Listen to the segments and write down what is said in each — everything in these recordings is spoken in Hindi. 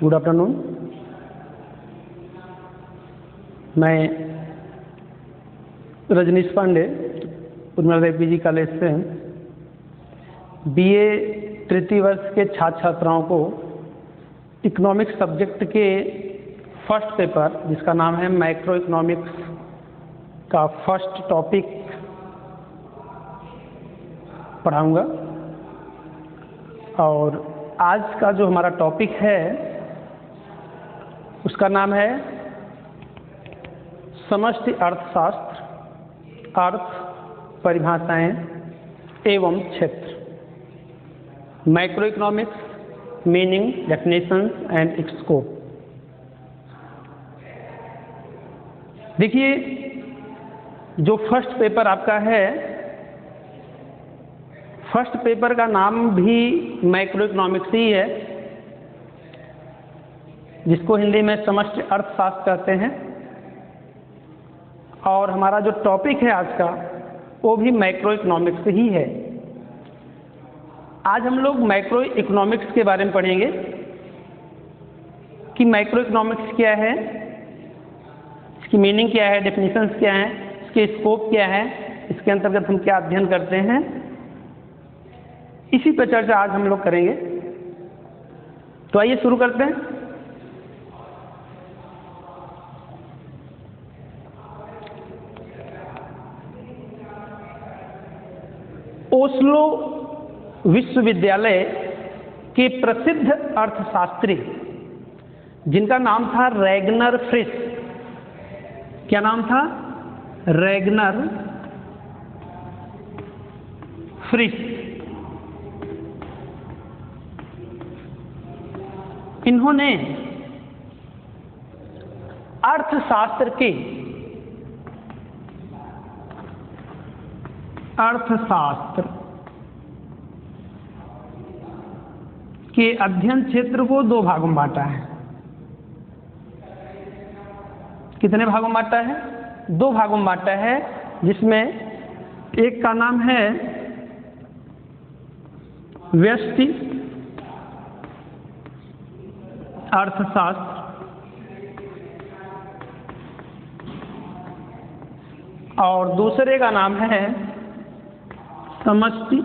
Good afternoon. मैं रजनीश पांडे उर्मिला देवी पीजी कॉलेज से बीए तृतीय वर्ष के छात्र छात्राओं को इकोनॉमिक्स सब्जेक्ट के फर्स्ट पेपर जिसका नाम है मैक्रो इकोनॉमिक्स का फर्स्ट टॉपिक पढ़ाऊंगा। और आज का जो हमारा टॉपिक है उसका नाम है समष्टि अर्थशास्त्र, अर्थ, परिभाषाएं एवं क्षेत्र, macro economics, meaning, definitions and scope. देखिए, जो फर्स्ट पेपर आपका है, फर्स्ट पेपर का नाम भी मैक्रो इकोनॉमिक्स ही है, जिसको हिंदी में समष्टि अर्थशास्त्र कहते हैं। और हमारा जो टॉपिक है आज का वो भी मैक्रो इकोनॉमिक्स ही है। आज हम लोग मैक्रो इकोनॉमिक्स के बारे में पढ़ेंगे कि मैक्रो इकोनॉमिक्स क्या है, इसकी मीनिंग क्या है, डेफिनेशंस क्या है, इसके स्कोप क्या है, इसके अंतर्गत हम क्या अध्ययन करते हैं, इसी पर चर्चा आज हम लोग करेंगे। तो आइए शुरू करते हैं। ओस्लो विश्वविद्यालय के प्रसिद्ध अर्थशास्त्री जिनका नाम था रैगनर फ्रिश। क्या नाम था? रैगनर फ्रिश। इन्होंने अर्थशास्त्र के अध्ययन क्षेत्र को दो भागों में बांटा है। कितने भागों में बांटा है? दो भागों में बांटा है, जिसमें एक का नाम है व्यष्टि अर्थशास्त्र और दूसरे का नाम है समष्टि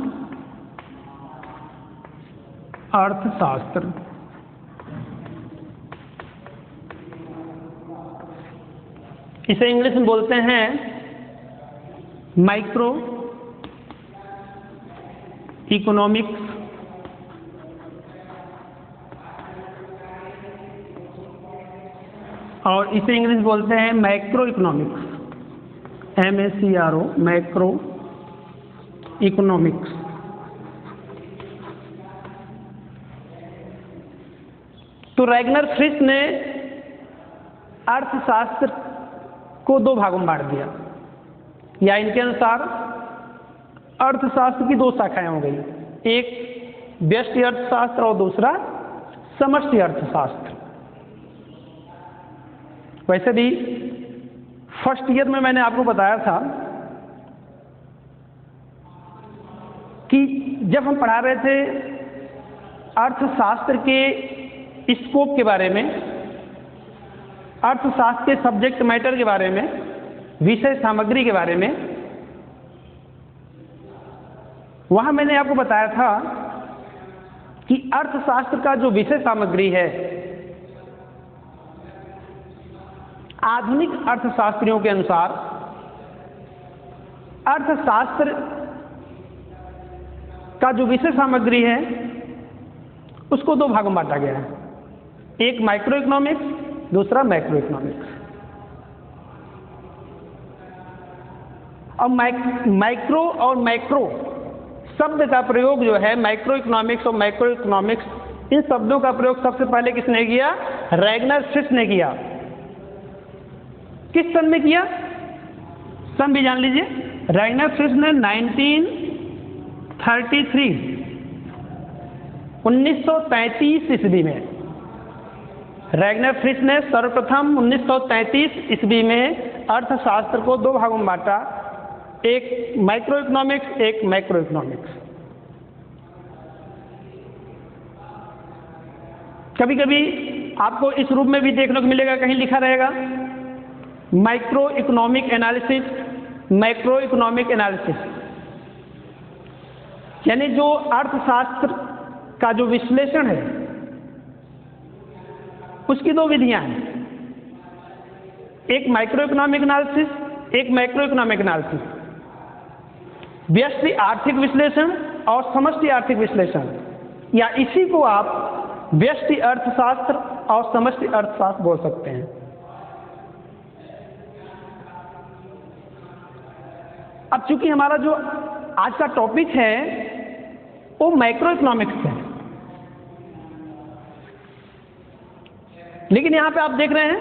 अर्थशास्त्र। इसे इंग्लिश में बोलते हैं माइक्रो इकोनॉमिक्स और इसे इंग्लिश बोलते हैं macro economics, MACRO, macro economics. तो रैगनर फ्रिश ने अर्थशास्त्र को दो भागों में बांट दिया, या इनके अनुसार अर्थशास्त्र की दो शाखाएं हो गई, एक व्यष्टि अर्थशास्त्र और दूसरा समष्टि अर्थशास्त्र। वैसे भी फर्स्ट ईयर में मैंने आपको बताया था कि जब हम पढ़ा रहे थे अर्थशास्त्र के स्कोप के बारे में, अर्थशास्त्र के सब्जेक्ट मैटर के बारे में, विषय सामग्री के बारे में, वहां मैंने आपको बताया था कि अर्थशास्त्र का जो विषय सामग्री है, आधुनिक अर्थशास्त्रियों के अनुसार अर्थशास्त्र का जो विषय सामग्री है उसको दो भागों में बांटा गया है, एक माइक्रो इकोनॉमिक्स, दूसरा मैक्रो इकोनॉमिक्स। और माइक्रो और मैक्रो शब्द का प्रयोग जो है, माइक्रो इकोनॉमिक्स और मैक्रो इकोनॉमिक्स, इन शब्दों का प्रयोग सबसे पहले किसने किया? रैगनर फ्रिश ने किया। किस सन में किया? सन भी जान लीजिए। रैगनर फ्रिश ने 1933 ईस्वी में, रैगनर फ्रिश ने सर्वप्रथम 1933 ईस्वी में अर्थशास्त्र को दो भागों में बांटा, एक माइक्रो इकोनॉमिक्स, एक मैक्रो इकोनॉमिक्स। कभी कभी आपको इस रूप में भी देखने को मिलेगा, कहीं लिखा रहेगा micro economic analysis, macro economic analysis, यानी जो अर्थशास्त्र का जो विश्लेषण है उसकी दो विधियां हैं, एक माइक्रो इकोनॉमिक एनालिसिस, एक मैक्रो इकोनॉमिक एनालिसिस। व्यष्टि आर्थिक विश्लेषण और समष्टि आर्थिक विश्लेषण, या इसी को आप व्यष्टि अर्थशास्त्र और समष्टि अर्थशास्त्र बोल सकते हैं। अब चूंकि हमारा जो आज का टॉपिक है वो मैक्रो इकोनॉमिक्स है, लेकिन यहां पे आप देख रहे हैं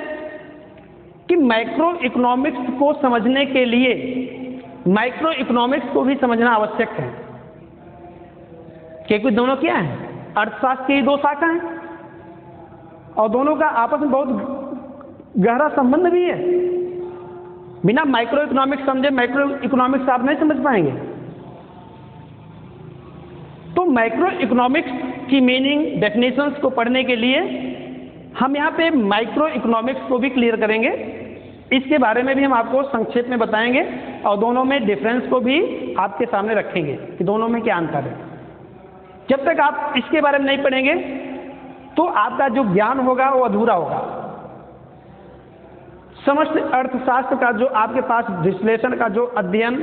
कि मैक्रो इकोनॉमिक्स को समझने के लिए माइक्रो इकोनॉमिक्स को भी समझना आवश्यक है, क्योंकि दोनों क्या है, अर्थशास्त्र की दो शाखा हैं और दोनों का आपस में बहुत गहरा संबंध भी है। बिना माइक्रो इकोनॉमिक्स समझे मैक्रो इकोनॉमिक्स आप नहीं समझ पाएंगे। तो मैक्रो इकोनॉमिक्स की मीनिंग, डेफिनेशंस को पढ़ने के लिए हम यहाँ पे माइक्रो इकोनॉमिक्स को भी क्लियर करेंगे, इसके बारे में भी हम आपको संक्षेप में बताएंगे और दोनों में डिफरेंस को भी आपके सामने रखेंगे कि दोनों में क्या अंतर है। जब तक आप इसके बारे में नहीं पढ़ेंगे तो आपका जो ज्ञान होगा वो अधूरा होगा। समस्त अर्थशास्त्र का जो आपके पास विश्लेषण का जो अध्ययन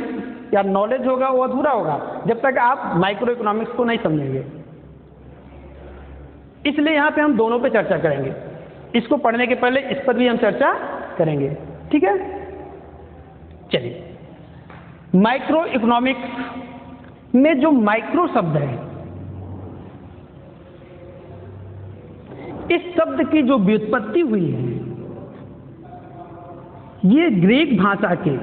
या नॉलेज होगा वो अधूरा होगा जब तक आप माइक्रो इकोनॉमिक्स को नहीं समझेंगे। इसलिए यहाँ पे हम दोनों पे चर्चा करेंगे, इसको पढ़ने के पहले इस पर भी हम चर्चा करेंगे, ठीक है। चलिए, माइक्रो इकोनॉमिक्स में जो माइक्रो शब्द है, इस शब्द की जो व्युत्पत्ति हुई है ये ग्रीक भाषा के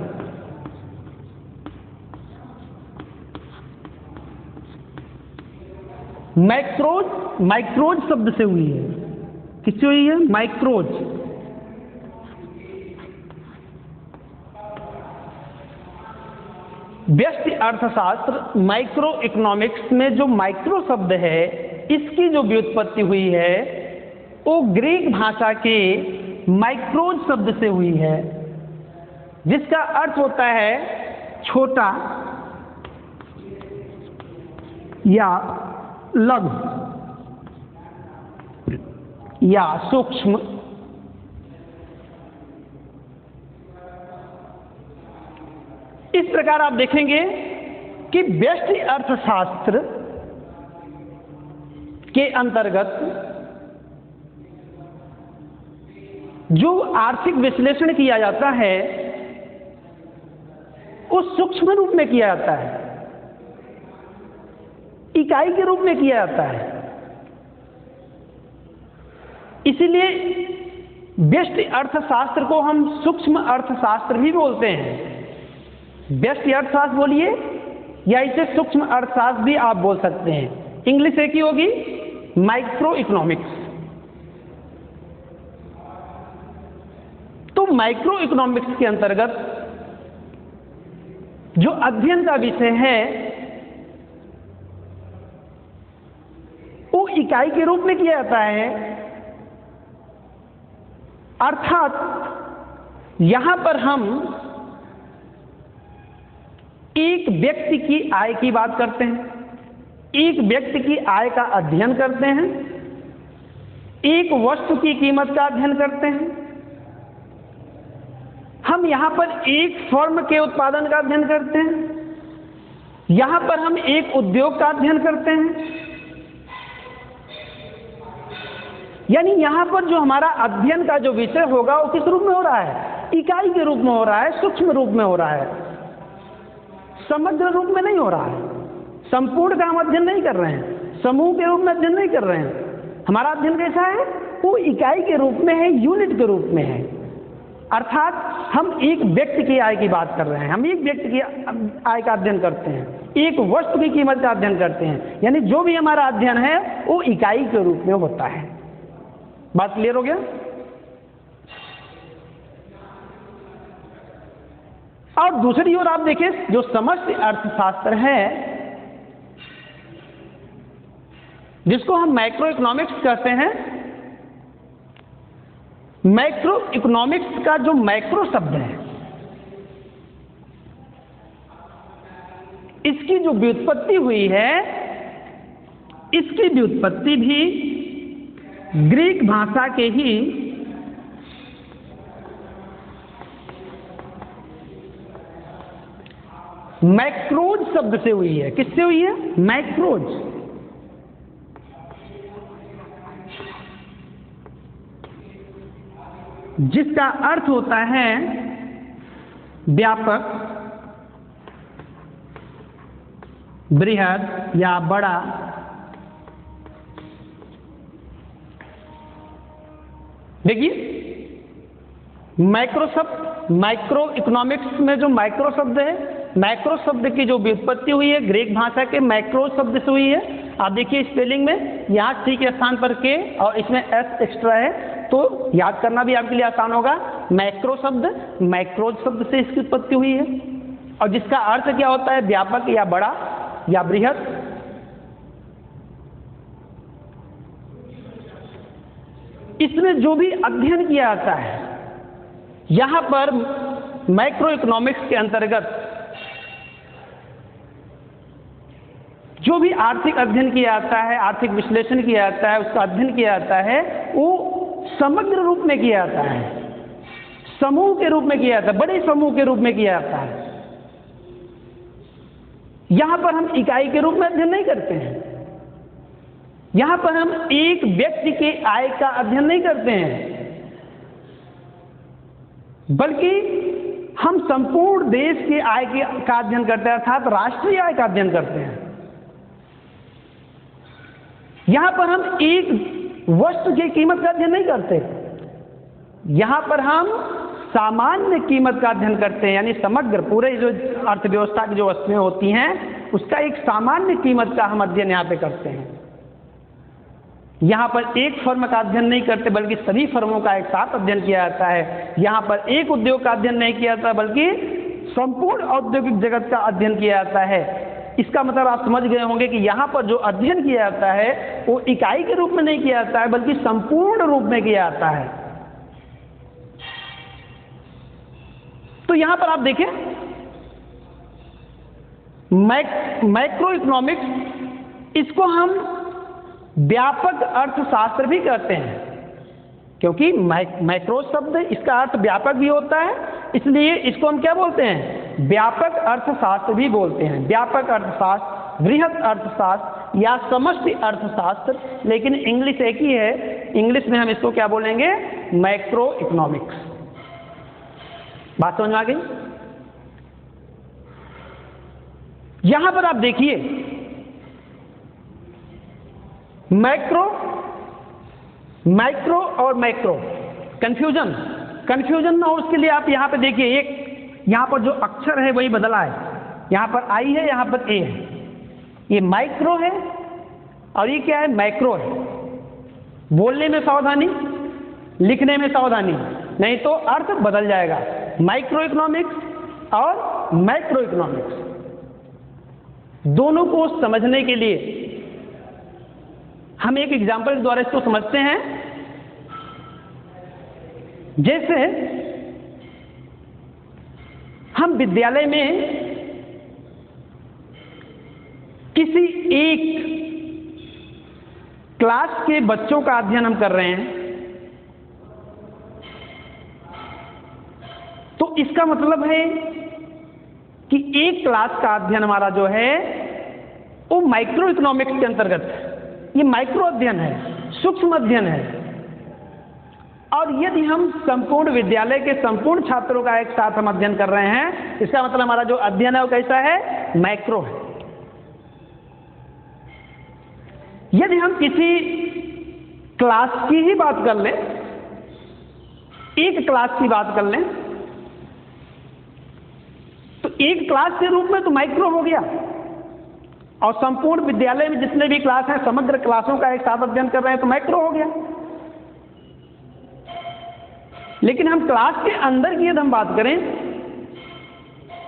माइक्रोज शब्द से हुई है। किससे हुई है? माइक्रोज। व्यष्टि अर्थशास्त्र माइक्रो इकोनॉमिक्स में जो माइक्रो शब्द है इसकी जो व्युत्पत्ति हुई है वो ग्रीक भाषा के माइक्रोज शब्द से हुई है, जिसका अर्थ होता है छोटा या लघु या सूक्ष्म। इस प्रकार आप देखेंगे कि व्यष्टि अर्थशास्त्र के अंतर्गत जो आर्थिक विश्लेषण किया जाता है वो सूक्ष्म रूप में किया जाता है, इकाई के रूप में किया जाता है। इसीलिए व्यष्टि अर्थशास्त्र को हम सूक्ष्म अर्थशास्त्र भी बोलते हैं। व्यष्टि अर्थशास्त्र बोलिए या इसे सूक्ष्म अर्थशास्त्र भी आप बोल सकते हैं। इंग्लिश एक ही होगी, माइक्रो इकोनॉमिक्स। तो माइक्रो इकोनॉमिक्स के अंतर्गत जो अध्ययन का विषय है वो इकाई के रूप में किया जाता है, अर्थात यहां पर हम एक व्यक्ति की आय की बात करते हैं, एक व्यक्ति की आय का अध्ययन करते हैं, एक वस्तु की कीमत का अध्ययन करते हैं। हम यहां पर एक फर्म के उत्पादन का अध्ययन करते हैं, यहां पर हम एक उद्योग का अध्ययन करते हैं। यानी यहां पर जो हमारा अध्ययन का जो विषय होगा वो किस रूप में हो रहा है? इकाई के रूप में हो रहा है, सूक्ष्म रूप में हो रहा है, समग्र रूप में नहीं हो रहा है। संपूर्ण का हम अध्ययन नहीं कर रहे हैं, समूह के रूप में अध्ययन नहीं कर रहे हैं। हमारा अध्ययन कैसा है? वो इकाई के रूप में है, यूनिट के रूप में है। अर्थात हम एक व्यक्ति की आय की बात कर रहे हैं, हम एक व्यक्ति की आय का अध्ययन करते हैं, एक वस्तु की कीमत का अध्ययन करते हैं। यानी जो भी हमारा अध्ययन है वो इकाई के रूप में होता है। बात क्लियर हो गया? और दूसरी ओर आप देखिए, जो समष्टि अर्थशास्त्र है जिसको हम मैक्रो इकोनॉमिक्स कहते हैं, मैक्रो इकोनॉमिक्स का जो मैक्रो शब्द है, इसकी जो व्युत्पत्ति हुई है, इसकी व्युत्पत्ति भी ग्रीक भाषा के ही मैक्रोज शब्द से हुई है। किससे हुई है? मैक्रोज। जिसका अर्थ होता है व्यापक, बृहद या बड़ा। देखिए मैक्रो शब्द, माइक्रो इकोनॉमिक्स में जो मैक्रो शब्द है, मैक्रो शब्द की जो व्युत्पत्ति हुई है ग्रीक भाषा के मैक्रो शब्द से हुई है। आप देखिए स्पेलिंग में यहाँ सी के स्थान पर के और इसमें एस एक्स्ट्रा है, तो याद करना भी आपके लिए आसान होगा। मैक्रो शब्द मैक्रोज शब्द से इसकी उत्पत्ति हुई है, और जिसका अर्थ क्या होता है? व्यापक या बड़ा या बृहद। इसमें जो भी अध्ययन किया जाता है, यहां पर मैक्रो इकोनॉमिक्स के अंतर्गत जो भी आर्थिक अध्ययन किया जाता है, आर्थिक विश्लेषण किया जाता है, उसका अध्ययन किया जाता है, वो समग्र रूप में किया जाता है, समूह के रूप में किया जाता है, बड़े समूह के रूप में किया जाता है। यहां पर हम इकाई के रूप में अध्ययन नहीं करते हैं, यहां पर हम एक व्यक्ति के आय का अध्ययन नहीं करते हैं, बल्कि हम संपूर्ण देश के आय का अध्ययन करते हैं, अर्थात राष्ट्रीय आय का अध्ययन करते हैं। यहां पर हम एक वस्तु की कीमत का अध्ययन नहीं करते, यहां पर हम सामान्य कीमत का अध्ययन करते हैं, यानी समग्र पूरे जो अर्थव्यवस्था की जो वस्तुएं होती हैं उसका एक सामान्य कीमत का हम अध्ययन यहां पे करते हैं। यहां पर एक फर्म का अध्ययन नहीं करते, बल्कि सभी फर्मों का एक साथ अध्ययन किया जाता है। यहां पर एक उद्योग का अध्ययन नहीं किया जाता, बल्कि संपूर्ण औद्योगिक जगत का अध्ययन किया जाता है। इसका मतलब आप समझ गए होंगे कि यहां पर जो अध्ययन किया जाता है वो इकाई के रूप में नहीं किया जाता है, बल्कि संपूर्ण रूप में किया जाता है। तो यहां पर आप देखें मैक्रो इकोनॉमिक्स, इसको हम व्यापक अर्थशास्त्र भी कहते हैं, क्योंकि मैक्रो शब्द इसका अर्थ व्यापक भी होता है, इसलिए इसको हम क्या बोलते हैं? व्यापक अर्थशास्त्र भी बोलते हैं। व्यापक अर्थशास्त्र, बृहद अर्थशास्त्र या समष्टि अर्थशास्त्र, लेकिन इंग्लिश एक ही है। इंग्लिश में हम इसको क्या बोलेंगे? Macro economics. बात समझ में आ गई? यहां पर आप देखिए माइक्रो और मैक्रो कंफ्यूजन ना हो उसके लिए आप यहां पे देखिए, एक यहां पर जो अक्षर है वही बदला है। यहां पर आई है, यहां पर ए है। ये माइक्रो है और ये क्या है? मैक्रो है। बोलने में सावधानी, लिखने में सावधानी, नहीं तो अर्थ बदल जाएगा। माइक्रो इकोनॉमिक्स और मैक्रो इकोनॉमिक्स दोनों को समझने के लिए हम एक एग्जाम्पल के द्वारा इसको समझते हैं। जैसे हम विद्यालय में किसी एक क्लास के बच्चों का अध्ययन हम कर रहे हैं, तो इसका मतलब है कि एक क्लास का अध्ययन हमारा जो है वो माइक्रो इकोनॉमिक्स के अंतर्गत है। ये माइक्रो अध्ययन है, सूक्ष्म अध्ययन है। और यदि हम संपूर्ण विद्यालय के संपूर्ण छात्रों का एक साथ हम अध्ययन कर रहे हैं, इसका मतलब हमारा जो अध्ययन है वो कैसा है? मैक्रो है। यदि हम किसी क्लास की ही बात कर लें, एक क्लास की बात कर लें, तो एक क्लास के रूप में तो माइक्रो हो गया, और संपूर्ण विद्यालय में जितने भी क्लास हैं समग्र क्लासों का एक साथ अध्ययन कर रहे हैं तो मैक्रो हो गया। लेकिन हम क्लास के अंदर की यदि हम बात करें,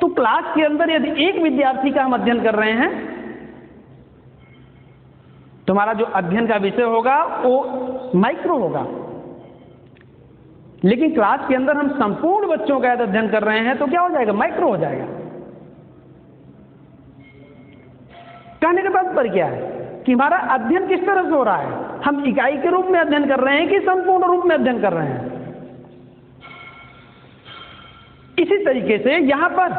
तो क्लास के अंदर यदि एक विद्यार्थी का हम अध्ययन कर रहे हैं तो हमारा जो अध्ययन का विषय होगा वो माइक्रो होगा। लेकिन क्लास के अंदर हम संपूर्ण बच्चों का यदि अध्ययन कर रहे हैं तो क्या हो जाएगा, माइक्रो हो जाएगा। कहने का तात्पर्य क्या है कि हमारा अध्ययन किस तरह से हो रहा है, हम इकाई के रूप में अध्ययन कर रहे हैं कि संपूर्ण रूप में अध्ययन कर रहे हैं। इसी तरीके से यहां पर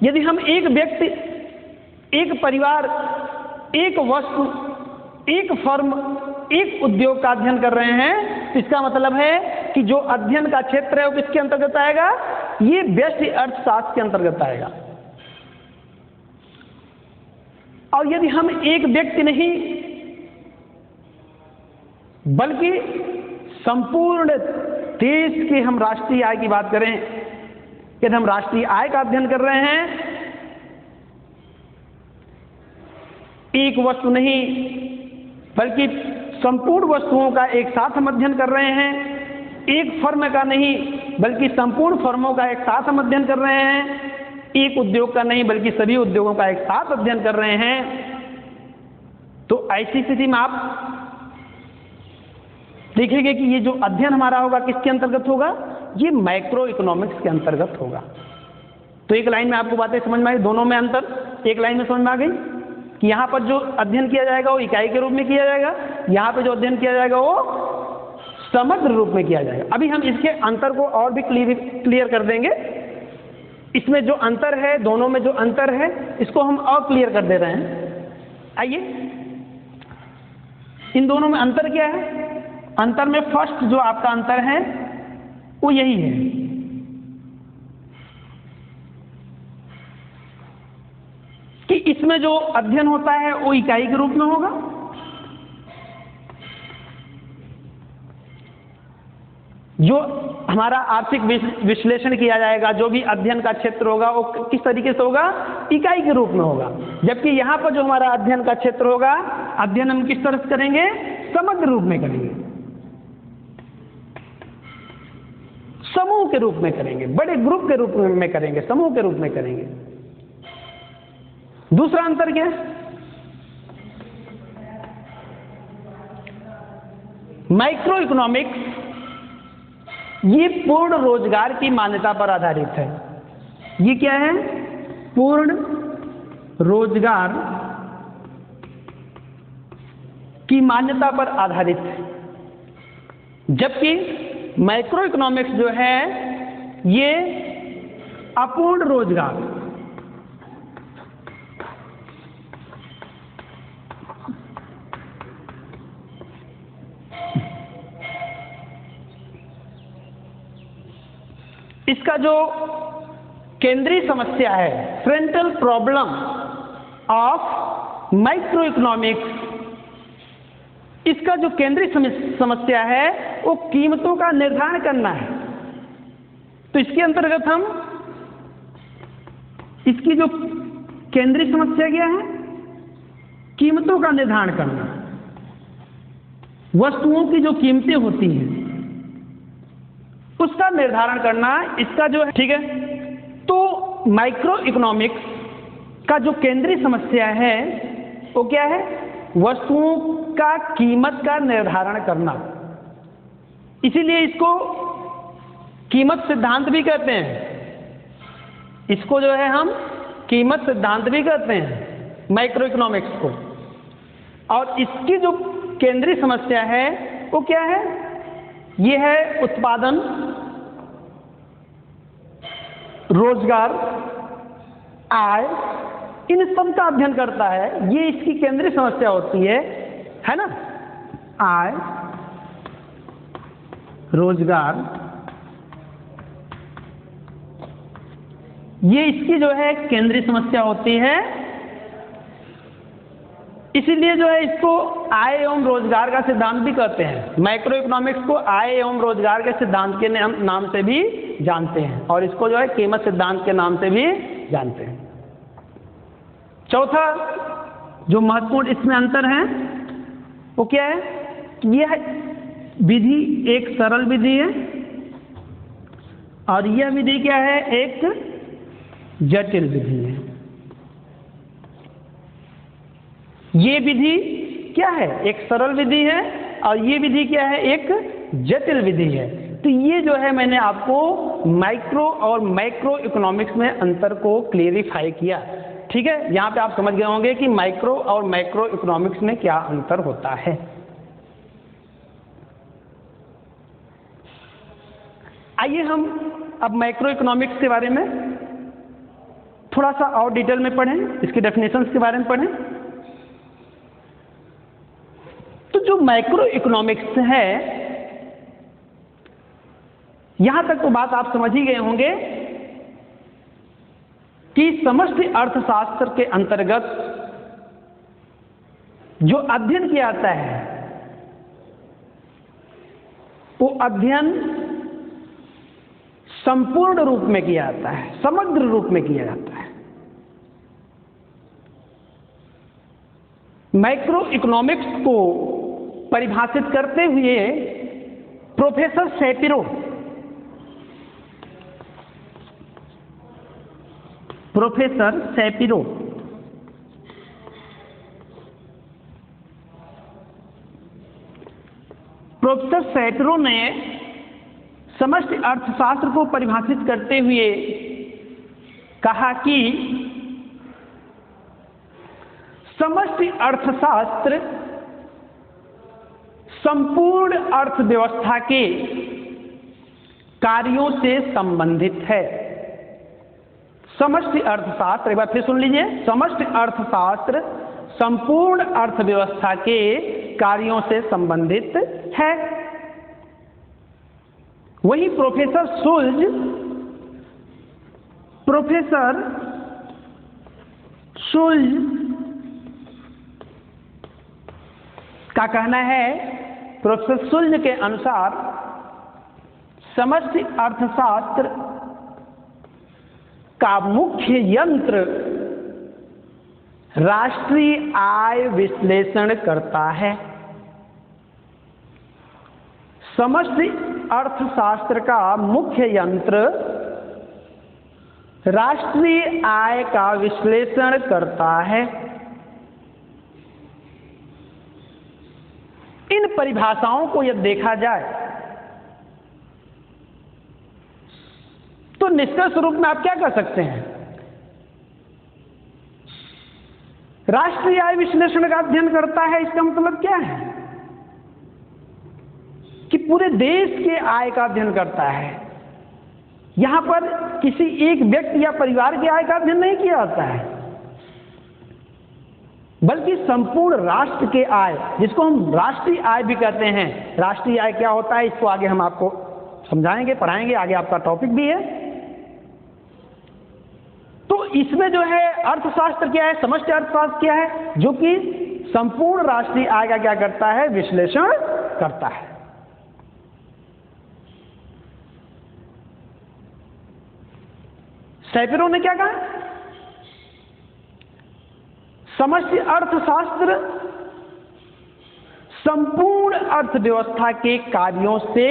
यदि हम एक व्यक्ति, एक परिवार, एक वस्तु, एक फर्म, एक उद्योग का अध्ययन कर रहे हैं तो इसका मतलब है कि जो अध्ययन का क्षेत्र है वो किसके अंतर्गत आएगा, ये व्यष्टि अर्थशास्त्र के अंतर्गत आएगा। और यदि हम एक व्यक्ति नहीं बल्कि संपूर्ण देश के हम राष्ट्रीय आय की बात करें, यदि हम राष्ट्रीय आय का अध्ययन कर रहे हैं, एक वस्तु नहीं बल्कि संपूर्ण वस्तुओं का एक साथ हम अध्ययन कर रहे हैं, एक फर्म का नहीं बल्कि संपूर्ण फर्मों का एक साथ हम अध्ययन कर रहे हैं, एक उद्योग का नहीं बल्कि सभी उद्योगों का एक साथ अध्ययन कर रहे हैं, तो ऐसी स्थिति में आप देखेंगे कि ये जो अध्ययन हमारा होगा किसके अंतर्गत होगा, ये माइक्रो इकोनॉमिक्स के अंतर्गत होगा। तो एक लाइन में आपको बातें समझ में आ गई, दोनों में अंतर एक लाइन में समझ में आ गई कि यहाँ पर जो अध्ययन किया जाएगा वो इकाई के रूप में किया जाएगा, यहाँ पर जो अध्ययन किया जाएगा वो समग्र रूप में किया जाएगा। अभी हम इसके अंतर को और भी क्लियर कर देंगे। इसमें जो अंतर है, दोनों में जो अंतर है, इसको हम और क्लियर कर दे रहे हैं। आइए, इन दोनों में अंतर क्या है? अंतर में फर्स्ट जो आपका अंतर है वो यही है कि इसमें जो अध्ययन होता है वो इकाई के रूप में होगा, जो हमारा आर्थिक विश्लेषण किया जाएगा, जो भी अध्ययन का क्षेत्र होगा वो किस तरीके से होगा, इकाई के रूप में होगा। जबकि यहाँ पर जो हमारा अध्ययन का क्षेत्र होगा, अध्ययन हम किस तरह से करेंगे, समग्र रूप में करेंगे, समूह के रूप में करेंगे, बड़े ग्रुप के रूप में करेंगे, समूह के रूप में करेंगे। दूसरा अंतर क्या है? माइक्रो इकोनॉमिक्स ये पूर्ण रोजगार की मान्यता पर आधारित है। ये क्या है? पूर्ण रोजगार की मान्यता पर आधारित है। जबकि माइक्रो इकोनॉमिक्स जो है ये अपूर्ण रोजगार, इसका जो केंद्रीय समस्या है, central problem of micro economics, इसका जो केंद्रीय समस्या है वो कीमतों का निर्धारण करना है। तो इसके अंतर्गत हम इसकी जो केंद्रीय समस्या क्या है, कीमतों का निर्धारण करना, वस्तुओं की जो कीमतें होती हैं उसका निर्धारण करना, इसका जो है, ठीक है। तो माइक्रो इकोनॉमिक्स का जो केंद्रीय समस्या है वो क्या है, वस्तुओं का कीमत का निर्धारण करना। इसीलिए इसको कीमत सिद्धांत भी कहते हैं। इसको जो है हम कीमत सिद्धांत भी कहते हैं माइक्रो इकोनॉमिक्स को। और इसकी जो केंद्रीय समस्या है वो क्या है, ये है उत्पादन, रोजगार, आय, इन सब का अध्ययन करता है। ये इसकी केंद्रीय समस्या होती है ना। आय, रोजगार, ये इसकी जो है केंद्रीय समस्या होती है। इसीलिए जो है इसको आय एवं रोजगार का सिद्धांत भी कहते हैं। माइक्रो इकोनॉमिक्स को आय एवं रोजगार के सिद्धांत के नाम से भी जानते हैं और इसको जो है कीमत सिद्धांत के नाम से भी जानते हैं। चौथा जो महत्वपूर्ण इसमें अंतर है वो क्या है, यह विधि एक सरल विधि है और यह विधि क्या है, एक जटिल विधि है। ये विधि क्या है, एक सरल विधि है और ये विधि क्या है, एक जटिल विधि है। तो ये जो है मैंने आपको माइक्रो और मैक्रो इकोनॉमिक्स में अंतर को क्लेरिफाई किया। ठीक है, यहाँ पे आप समझ गए होंगे कि माइक्रो और मैक्रो इकोनॉमिक्स में क्या अंतर होता है। आइए हम अब मैक्रो इकोनॉमिक्स के बारे में थोड़ा सा और डिटेल में पढ़ें, इसके डेफिनेशंस के बारे में पढ़ें। तो जो मैक्रो इकोनॉमिक्स है, यहां तक तो बात आप समझ ही गए होंगे कि समष्टि अर्थशास्त्र के अंतर्गत जो अध्ययन किया जाता है वो अध्ययन संपूर्ण रूप में किया जाता है, समग्र रूप में किया जाता है। मैक्रो इकोनॉमिक्स को परिभाषित करते हुए प्रोफेसर शैपिरो प्रोफेसर शैपिरो ने समष्टि अर्थशास्त्र को परिभाषित करते हुए कहा कि समष्टि अर्थशास्त्र संपूर्ण अर्थव्यवस्था के कार्यों से संबंधित है। समष्टि अर्थशास्त्र, एक बार फिर सुन लीजिए, समष्टि अर्थशास्त्र संपूर्ण अर्थव्यवस्था के कार्यों से संबंधित है। वही प्रोफेसर शुल्ज का कहना है, प्रोफेसर शुल्ज के अनुसार समष्टि अर्थशास्त्र का मुख्य यंत्र राष्ट्रीय आय विश्लेषण करता है। समष्टि अर्थशास्त्र का मुख्य यंत्र राष्ट्रीय आय का विश्लेषण करता है। इन परिभाषाओं को यदि देखा जाए तो निष्कर्ष रूप में आप क्या कर सकते हैं? राष्ट्रीय आय विश्लेषण का अध्ययन करता है, इसका मतलब क्या है कि पूरे देश के आय का अध्ययन करता है। यहां पर किसी एक व्यक्ति या परिवार की आय का अध्ययन नहीं किया जाता है, बल्कि संपूर्ण राष्ट्र के आय, जिसको हम राष्ट्रीय आय भी कहते हैं। राष्ट्रीय आय क्या होता है इसको आगे हम आपको समझाएंगे, पढ़ाएंगे, आगे आपका टॉपिक भी है। तो इसमें जो है अर्थशास्त्र क्या है, समष्टि अर्थशास्त्र क्या है, जो कि संपूर्ण राष्ट्रीय आय का क्या करता है, विश्लेषण करता है। शैपिरो ने क्या कहा? समष्टि अर्थशास्त्र संपूर्ण अर्थव्यवस्था के कार्यों से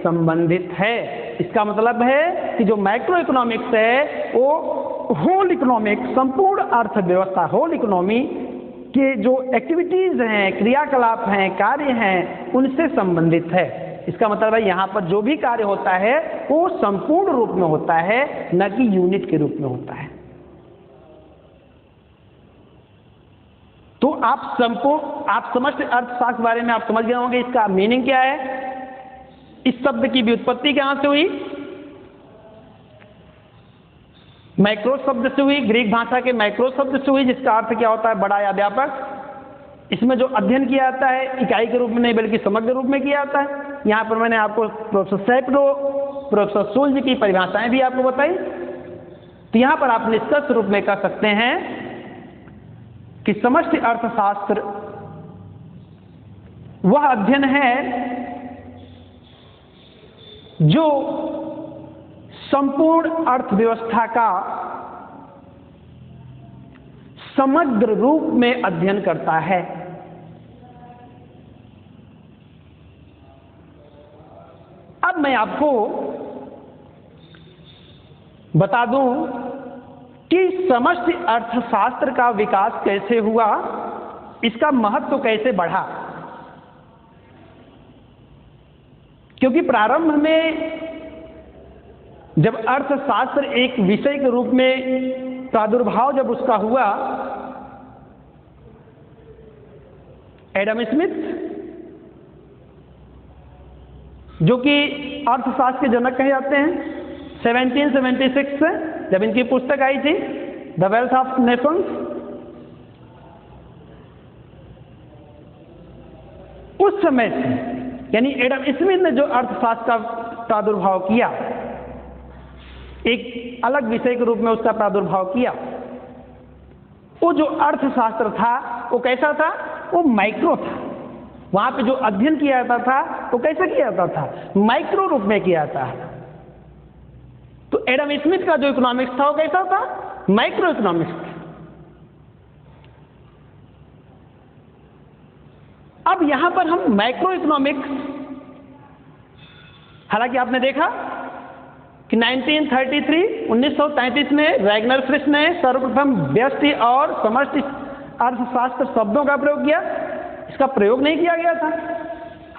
संबंधित है। इसका मतलब है कि जो मैक्रो इकोनॉमिक्स है वो होल इकोनॉमिक, संपूर्ण अर्थव्यवस्था, होल इकोनॉमी के जो एक्टिविटीज हैं, क्रियाकलाप हैं, कार्य हैं, उनसे संबंधित है। इसका मतलब है यहाँ पर जो भी कार्य होता है वो संपूर्ण रूप में होता है, न कि यूनिट के रूप में होता है। तो आप समष्टि अर्थशास्त्र के बारे में आप समझ गए होंगे, इसका मीनिंग क्या है, इस शब्द की व्युत्पत्ति कहां से हुई? मैक्रो शब्द से हुई, ग्रीक भाषा के मैक्रो शब्द से हुई, जिसका अर्थ क्या होता है, बड़ा या व्यापक। इसमें जो अध्ययन किया जाता है इकाई के रूप में नहीं बल्कि समग्र रूप में किया जाता है। यहाँ पर मैंने आपको प्रोफेसर शैपिरो, प्रोफेसर शुल्ज की परिभाषाएं भी आपको बताई। तो यहाँ पर आप निष्कर्ष रूप में कह सकते हैं कि समष्टि अर्थशास्त्र वह अध्ययन है जो संपूर्ण अर्थव्यवस्था का समग्र रूप में अध्ययन करता है। अब मैं आपको बता दूं कि समष्टि अर्थशास्त्र का विकास कैसे हुआ, इसका महत्व कैसे बढ़ा। क्योंकि प्रारंभ में जब अर्थशास्त्र एक विषय के रूप में प्रादुर्भाव जब उसका हुआ, एडम स्मिथ जो कि अर्थशास्त्र के जनक कहे जाते हैं, 1776 से जब इनकी पुस्तक आई थी द वेल्थ ऑफ नेशंस, उस समय से यानी एडम स्मिथ ने जो अर्थशास्त्र का प्रादुर्भाव किया, एक अलग विषय के रूप में उसका प्रादुर्भाव किया, वो जो अर्थशास्त्र था वो कैसा था? वो माइक्रो था। वहां पे जो अध्ययन किया जाता था वो कैसे किया जाता था? माइक्रो रूप में किया जाता है। तो एडम स्मिथ का जो इकोनॉमिक्स था वो कैसा था? माइक्रो इकोनॉमिक्स था। अब यहां पर हम माइक्रो इकोनॉमिक्स, हालांकि आपने देखा कि 1933 में रैगनर फ्रिश ने सर्वप्रथम व्यष्टि और समष्टि अर्थशास्त्र शब्दों का प्रयोग किया। इसका प्रयोग नहीं किया गया था।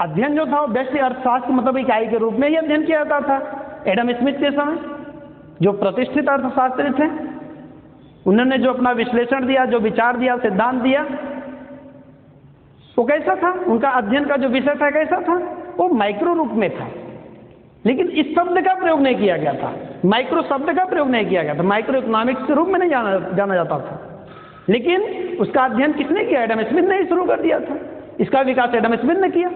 अध्ययन जो था वो व्यष्टि अर्थशास्त्र मतलब इकाई के रूप में ही अध्ययन किया जाता था। एडम स्मिथ के समय जो प्रतिष्ठित अर्थशास्त्री थे, उन्होंने जो अपना विश्लेषण दिया, जो विचार दिया, सिद्धांत दिया, वो कैसा था? उनका अध्ययन का जो विषय था कैसा था? वो माइक्रो रूप में था। लेकिन इस शब्द का प्रयोग नहीं किया गया था, माइक्रो शब्द का प्रयोग नहीं किया गया था, माइक्रो इकोनॉमिक्स के रूप में नहीं जाना जाता था। लेकिन उसका अध्ययन किसने किया? एडम स्मिथ ने ही शुरू कर दिया था। इसका विकास एडम स्मिथ ने किया।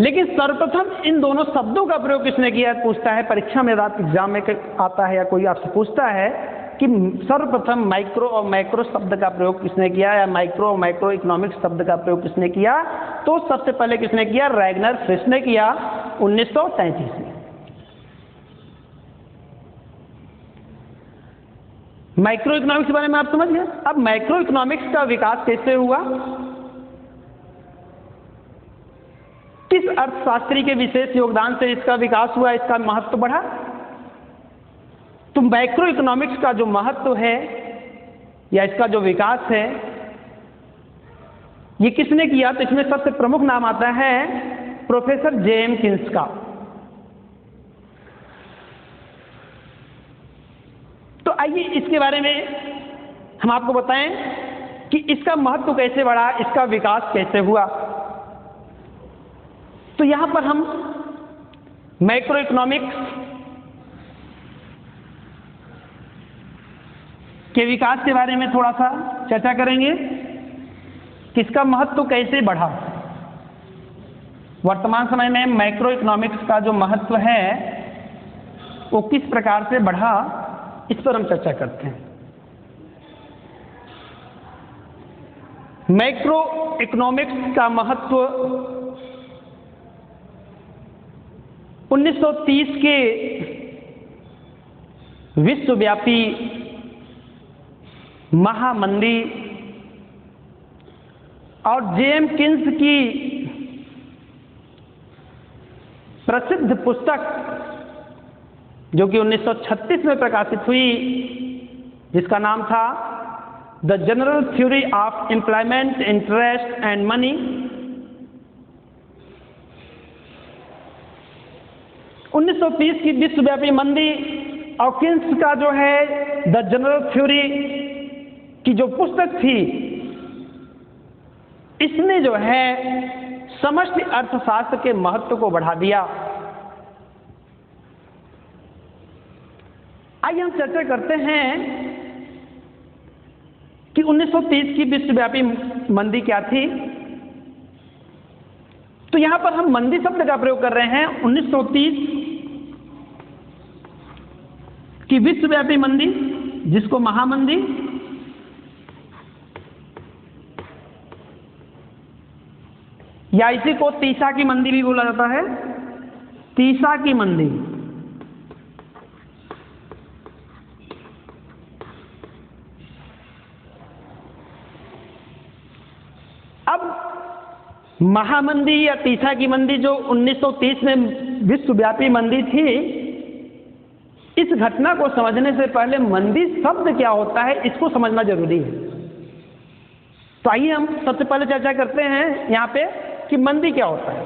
लेकिन सर्वप्रथम इन दोनों शब्दों का प्रयोग किसने किया? पूछता है परीक्षा में, रात एग्जाम में आता है या कोई आपसे पूछता है कि सर्वप्रथम माइक्रो और मैक्रो शब्द का प्रयोग किसने किया, या माइक्रो और मैक्रो इकोनॉमिक्स शब्द का प्रयोग किसने किया? तो सबसे पहले किसने किया? रैगनर फ्रिश ने किया 1933 में। माइक्रो इकोनॉमिक्स के बारे में आप समझ गए। अब माइक्रो इकोनॉमिक्स का विकास कैसे हुआ, किस अर्थशास्त्री के विशेष योगदान से इसका विकास हुआ, इसका महत्व बढ़ा? तो माइक्रो इकोनॉमिक्स का जो महत्व है या इसका जो विकास है, ये किसने किया? तो इसमें सबसे प्रमुख नाम आता है प्रोफेसर जेएम किन्स का। तो आइए इसके बारे में हम आपको बताएं कि इसका महत्व कैसे बढ़ा, इसका विकास कैसे हुआ। तो यहां पर हम मैक्रो इकोनॉमिक्स के विकास के बारे में थोड़ा सा चर्चा करेंगे कि इसका महत्व कैसे बढ़ा। वर्तमान समय में मैक्रो इकोनॉमिक्स का जो महत्व है वो किस प्रकार से बढ़ा, इस पर हम चर्चा करते हैं। मैक्रो इकोनॉमिक्स का महत्व 1930 के विश्वव्यापी महामंदी और जेएम किन्स की प्रसिद्ध पुस्तक जो कि 1936 में प्रकाशित हुई, जिसका नाम था the general theory of employment, interest and money, 1930 की विश्वव्यापी मंदी और किन्स का जो है द जनरल थ्योरी की जो पुस्तक थी, इसने जो है समष्टि अर्थशास्त्र के महत्व को बढ़ा दिया। आइए हम चर्चा करते हैं कि 1930 की विश्वव्यापी मंदी क्या थी। तो यहां पर हम मंदी शब्द का प्रयोग कर रहे हैं। 1930 की विश्वव्यापी मंदी, जिसको महामंदी या इसी को तीसा की मंदी भी बोला जाता है, तीसा की मंदी। अब महामंदी या तीसा की मंदी जो 1930 में विश्वव्यापी मंदी थी, इस घटना को समझने से पहले मंदी शब्द क्या होता है इसको समझना जरूरी है। तो आइए हम सबसे पहले चर्चा करते हैं यहाँ पे कि मंदी क्या होता है।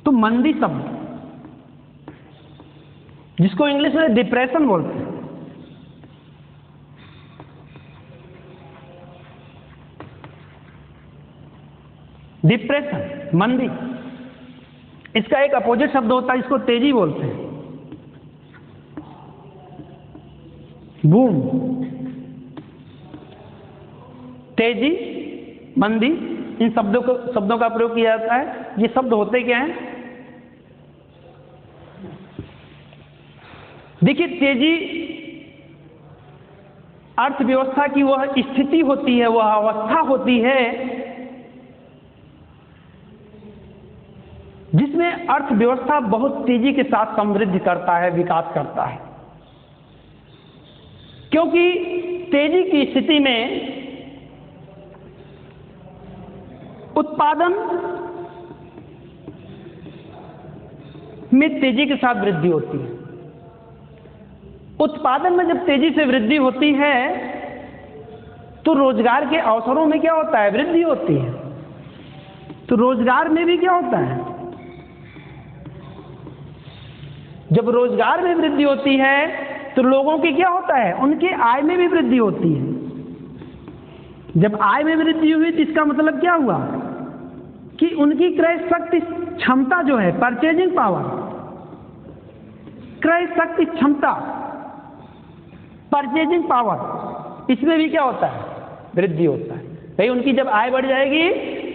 तो मंदी शब्द, जिसको इंग्लिश में डिप्रेशन बोलते हैं, डिप्रेशन, मंदी, इसका एक अपोजिट शब्द होता है, इसको तेजी बोलते हैं, बूम। तेजी, मंदी, इन शब्दों का प्रयोग किया जाता है। ये शब्द होते क्या हैं? देखिए, तेजी अर्थव्यवस्था की वह स्थिति होती है, वह अवस्था होती है जिसमें अर्थव्यवस्था बहुत तेजी के साथ समृद्धि करता है, विकास करता है। क्योंकि तेजी की स्थिति में उत्पादन में तेजी के साथ वृद्धि होती है। उत्पादन में जब तेजी से वृद्धि होती है तो रोजगार के अवसरों में क्या होता है? वृद्धि होती है। तो रोजगार में भी क्या होता है? जब रोजगार में वृद्धि होती है तो लोगों की क्या होता है? उनकी आय में भी वृद्धि होती है। जब आय में वृद्धि हुई तो इसका मतलब क्या हुआ कि उनकी क्रय शक्ति क्षमता जो है, परचेजिंग पावर, क्रय शक्ति क्षमता, परचेजिंग पावर, इसमें भी क्या होता है? वृद्धि होता है। भाई उनकी जब आय बढ़ जाएगी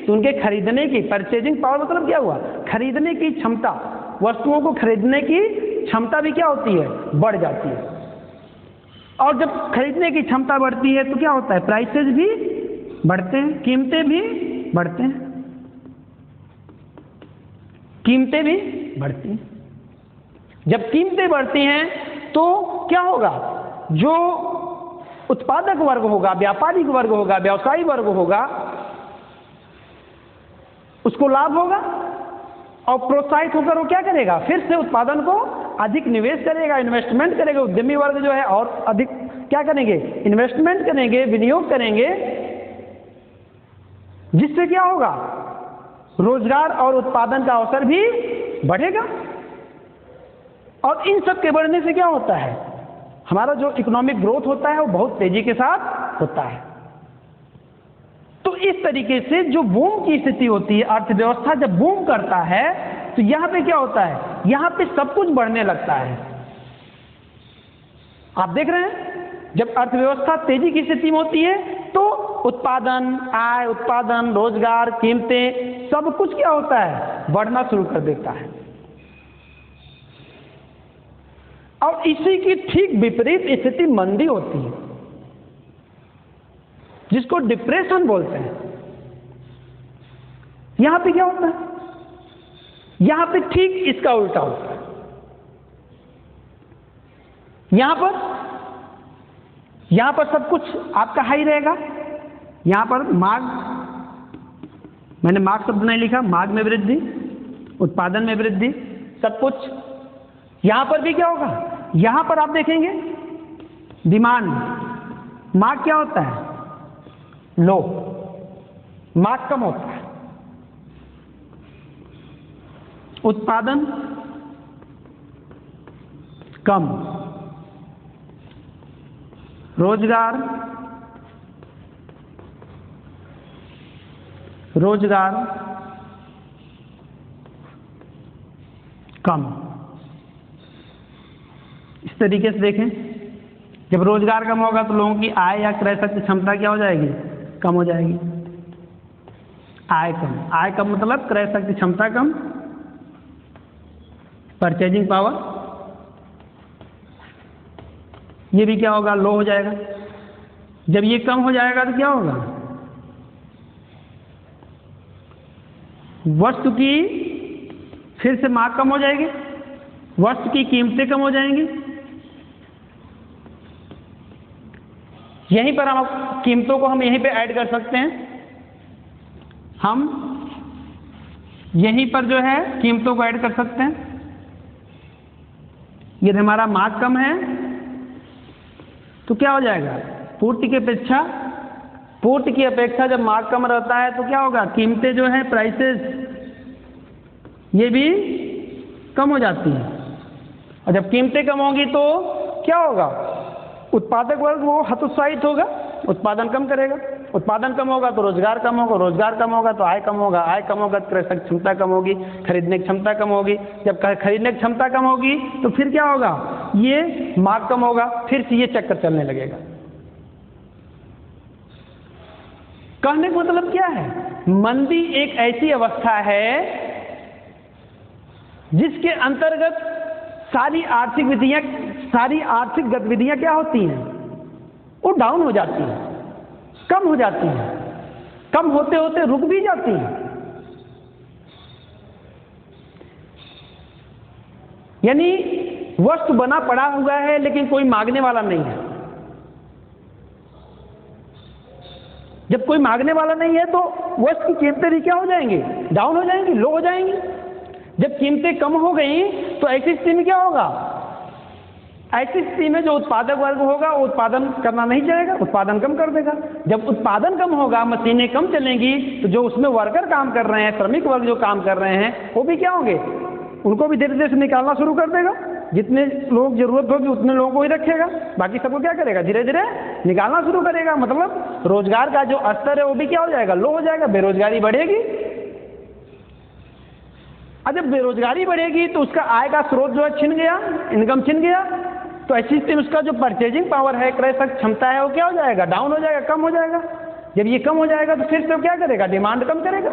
तो उनके खरीदने की, परचेजिंग पावर मतलब क्या हुआ? खरीदने की क्षमता, वस्तुओं को खरीदने की क्षमता भी क्या होती है? बढ़ जाती है। और जब खरीदने की क्षमता बढ़ती है तो क्या होता है? प्राइसेस भी बढ़ते हैं, कीमतें भी बढ़ते हैं, कीमतें भी बढ़ती हैं। जब कीमतें बढ़ती हैं तो क्या होगा? जो उत्पादक वर्ग होगा, व्यापारिक वर्ग होगा, व्यवसायी वर्ग होगा, उसको लाभ होगा और प्रोत्साहित होकर वो क्या करेगा? फिर से उत्पादन को अधिक निवेश करेगा, इन्वेस्टमेंट करेगा। उद्यमी वर्ग जो है और अधिक क्या करेंगे? इन्वेस्टमेंट करेंगे, विनियोग करेंगे, जिससे क्या होगा? रोजगार और उत्पादन का अवसर भी बढ़ेगा। और इन सब के बढ़ने से क्या होता है? हमारा जो इकोनॉमिक ग्रोथ होता है वो बहुत तेजी के साथ होता है। तो इस तरीके से जो बूम की स्थिति होती है, अर्थव्यवस्था जब बूम करता है तो यहां पे क्या होता है? यहां पे सब कुछ बढ़ने लगता है। आप देख रहे हैं, जब अर्थव्यवस्था तेजी की स्थिति में होती है तो उत्पादन, आय, उत्पादन, रोजगार, कीमतें, सब कुछ क्या होता है? बढ़ना शुरू कर देता है। और इसी की ठीक विपरीत स्थिति मंदी होती है, जिसको डिप्रेशन बोलते हैं। यहां पे क्या होता है? यहां पे ठीक इसका उल्टा होता है। यहां पर सब कुछ आपका हाई रहेगा। यहां पर मांग, मैंने मांग शब्द नहीं लिखा, मांग में वृद्धि, उत्पादन में वृद्धि, सब कुछ। यहां पर भी क्या होगा? यहां पर आप देखेंगे डिमांड, मांग क्या होता है? लो, मांग कम होता है। उत्पादन कम, रोजगार कम। इस तरीके से देखें, जब रोजगार कम होगा तो लोगों की आय या क्रय शक्ति क्षमता क्या हो जाएगी? कम हो जाएगी। आय कम मतलब क्रय शक्ति क्षमता कम, परचेजिंग पावर ये भी क्या होगा? लो हो जाएगा। जब ये कम हो जाएगा तो क्या होगा? वस्तु की फिर से मांग कम हो जाएगी, वस्तु की कीमतें कम हो जाएंगी। यहीं पर हम कीमतों को हम यहीं पे ऐड कर सकते हैं। हम यहीं पर जो है कीमतों को ऐड कर सकते हैं। यदि हमारा मांग कम है तो क्या हो जाएगा? पूर्ति की अपेक्षा जब मांग कम रहता है तो क्या होगा? कीमतें जो है, प्राइसेस ये भी कम हो जाती है। और जब कीमतें कम होंगी तो क्या होगा? उत्पादक वर्ग वो हतोत्साहित होगा, उत्पादन कम करेगा, उत्पादन कम होगा तो रोजगार कम होगा, रोजगार कम होगा तो आय कम होगा, आय कम होगा तो क्रय शक्ति क्षमता कम होगी, खरीदने की क्षमता कम होगी। जब खरीदने की क्षमता कम होगी तो फिर क्या होगा? ये मांग कम होगा, फिर से ये चक्कर चलने लगेगा। कहने का मतलब क्या है? मंदी एक ऐसी अवस्था है जिसके अंतर्गत सारी आर्थिक गतिविधियां क्या होती हैं? वो डाउन हो जाती हैं, कम हो जाती हैं, कम होते होते रुक भी जाती हैं। यानी वस्तु बना पड़ा हुआ है लेकिन कोई मांगने वाला नहीं है। जब कोई मांगने वाला नहीं है तो वस्तु की कीमतें भी क्या हो जाएंगी? डाउन हो जाएंगी, लो हो जाएंगी। जब कीमतें कम हो गई तो ऐसी स्थिति में क्या होगा? ऐसी स्थिति में जो उत्पादक वर्ग होगा वो उत्पादन करना नहीं चाहेगा, उत्पादन कम कर देगा। जब उत्पादन कम होगा, मशीनें कम चलेंगी, तो जो उसमें वर्कर काम कर रहे हैं, श्रमिक वर्ग जो काम कर रहे हैं, वो भी क्या होंगे? उनको भी धीरे धीरे से निकालना शुरू कर देगा। जितने लोग जरूरत होगी उतने लोगों को ही रखेगा, बाकी सबको क्या करेगा? धीरे धीरे निकालना शुरू करेगा। मतलब रोजगार का जो स्तर है वो भी क्या हो जाएगा? लो हो जाएगा, बेरोजगारी बढ़ेगी। और जब बेरोजगारी बढ़ेगी तो उसका आय का स्रोत जो है छिन गया, इनकम छिन गया, तो ऐसी स्थिति में उसका जो परचेजिंग पावर है, क्रय शक्ति क्षमता है, वो क्या हो जाएगा? डाउन हो जाएगा, कम हो जाएगा। जब ये कम हो जाएगा तो फिर से क्या करेगा? डिमांड कम करेगा।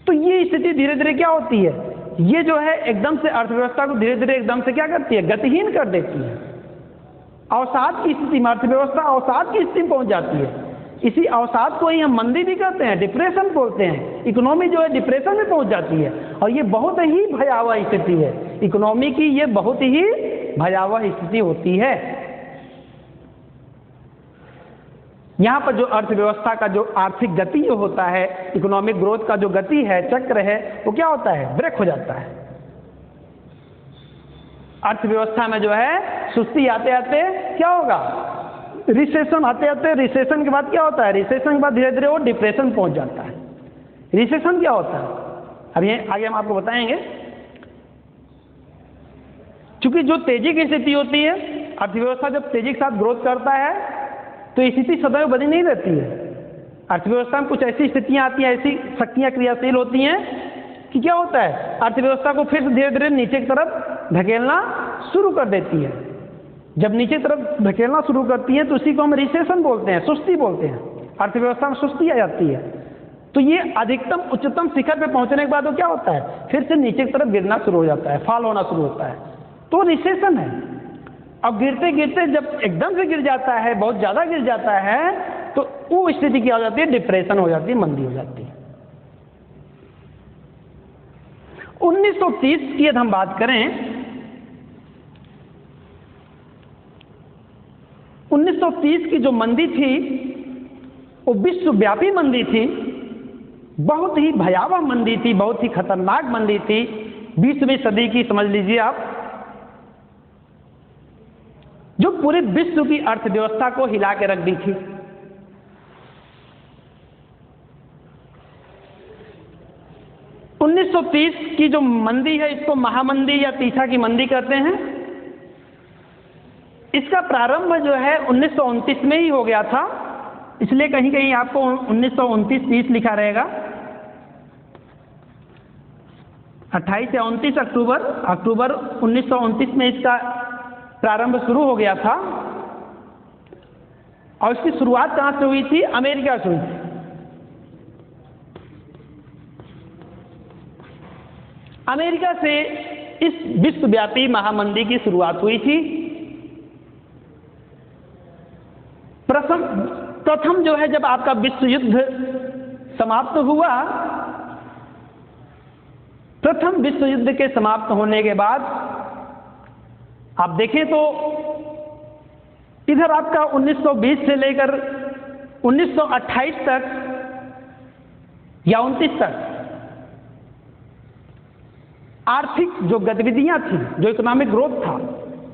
तो ये स्थिति धीरे धीरे क्या होती है? ये जो है एकदम से अर्थव्यवस्था को धीरे धीरे एकदम से क्या करती है? गतिहीन कर देती है। अवसाद की स्थिति में अर्थव्यवस्था अवसाद की स्थिति में पहुंच जाती है। इसी अवसाद को ही हम मंदी भी कहते हैं, डिप्रेशन बोलते हैं। इकोनॉमी जो है डिप्रेशन में पहुंच जाती है और ये बहुत ही भयावह स्थिति है। इकोनॉमी की ये बहुत ही भयावह स्थिति होती है। यहां पर जो अर्थव्यवस्था का जो आर्थिक गति जो होता है, इकोनॉमिक ग्रोथ का जो गति है, चक्र है, वो क्या होता है? ब्रेक हो जाता है। अर्थव्यवस्था में जो है सुस्ती आते आते क्या होगा? रिसेशन आते आते, रिसेशन के बाद क्या होता है? रिसेशन के बाद धीरे धीरे वो डिप्रेशन पहुंच जाता है। रिसेशन क्या होता है? अब ये आगे हम आपको बताएंगे। क्योंकि जो तेजी की स्थिति होती है, अर्थव्यवस्था जब तेजी के साथ ग्रोथ करता है तो स्थिति सदैव बनी नहीं रहती है। अर्थव्यवस्था में कुछ ऐसी स्थितियां आती हैं, ऐसी शक्तियां क्रियाशील होती हैं कि क्या होता है? अर्थव्यवस्था को फिर से धीरे धीरे नीचे की तरफ धकेलना शुरू कर देती है। जब नीचे की तरफ धकेलना शुरू करती है तो उसी को हम रिसेशन बोलते हैं, सुस्ती बोलते हैं। अर्थव्यवस्था में सुस्ती आ जाती है तो ये अधिकतम उच्चतम शिखर पे पहुंचने के बाद वो क्या होता है? फिर से नीचे की तरफ गिरना शुरू हो जाता है, फॉल होना शुरू होता है, तो रिसेशन है। अब गिरते गिरते जब एकदम से गिर जाता है, बहुत ज्यादा गिर जाता है, तो वो स्थिति क्या हो जाती है? डिप्रेशन हो जाती है, मंदी हो जाती है। 1930 की यदि हम बात करें, 1930 की जो मंदी थी वो विश्वव्यापी मंदी थी, बहुत ही भयावह मंदी थी, बहुत ही खतरनाक मंदी थी। 20वीं सदी की समझ लीजिए आप, जो पूरे विश्व की अर्थव्यवस्था को हिला के रख दी थी। उन्नीस सौ 30 की जो मंदी है, इसको महामंदी या तीसा की मंदी कहते हैं। इसका प्रारंभ जो है 1929 में ही हो गया था, इसलिए कहीं कहीं आपको 1929-30 लिखा रहेगा। 28 या 29 अक्टूबर 1929 में इसका प्रारंभ शुरू हो गया था। और इसकी शुरुआत कहां से हुई थी? अमेरिका से हुई थी। अमेरिका से इस विश्वव्यापी महामंदी की शुरुआत हुई थी। प्रथम जो है, जब आपका विश्व युद्ध समाप्त हुआ, प्रथम विश्व युद्ध के समाप्त होने के बाद आप देखें तो इधर आपका 1920 से लेकर 1928 तक या 29 तक आर्थिक जो गतिविधियां थी, जो इकोनॉमिक ग्रोथ था,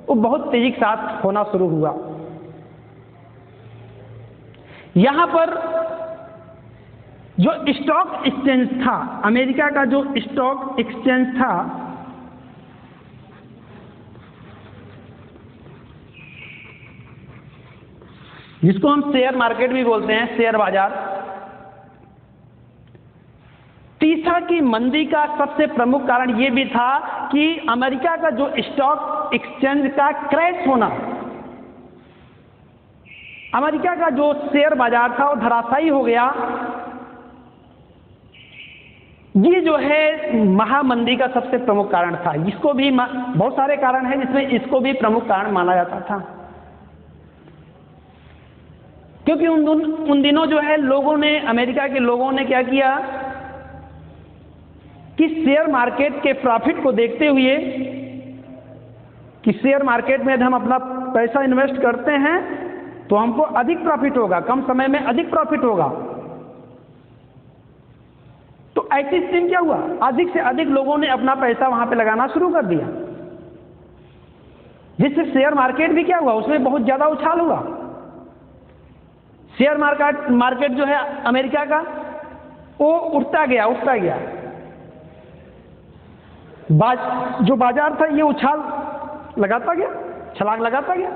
वो बहुत तेजी के साथ होना शुरू हुआ। यहां पर जो स्टॉक एक्सचेंज था, अमेरिका का जो स्टॉक एक्सचेंज था, जिसको हम शेयर मार्केट भी बोलते हैं, शेयर बाजार, तीसरा की मंदी का सबसे प्रमुख कारण यह भी था कि अमेरिका का जो स्टॉक एक्सचेंज का क्रैश होना, अमेरिका का जो शेयर बाजार था वो धराशायी हो गया। ये जो है महामंदी का सबसे प्रमुख कारण था। इसको भी बहुत सारे कारण हैं, जिसमें इसको भी प्रमुख कारण माना जाता था, क्योंकि उन दिनों जो है लोगों ने, अमेरिका के लोगों ने क्या किया कि शेयर मार्केट के प्रॉफिट को देखते हुए कि शेयर मार्केट में यदि हम अपना पैसा इन्वेस्ट करते हैं तो हमको अधिक प्रॉफिट होगा, कम समय में अधिक प्रॉफिट होगा। तो ऐसी स्थिति में क्या हुआ, अधिक से अधिक लोगों ने अपना पैसा वहां पे लगाना शुरू कर दिया, जिससे शेयर मार्केट भी क्या हुआ, उसमें बहुत ज्यादा उछाल हुआ। शेयर मार्केट जो है अमेरिका का, वो उठता गया। जो बाजार था ये उछाल लगाता गया, छलांग लगाता गया।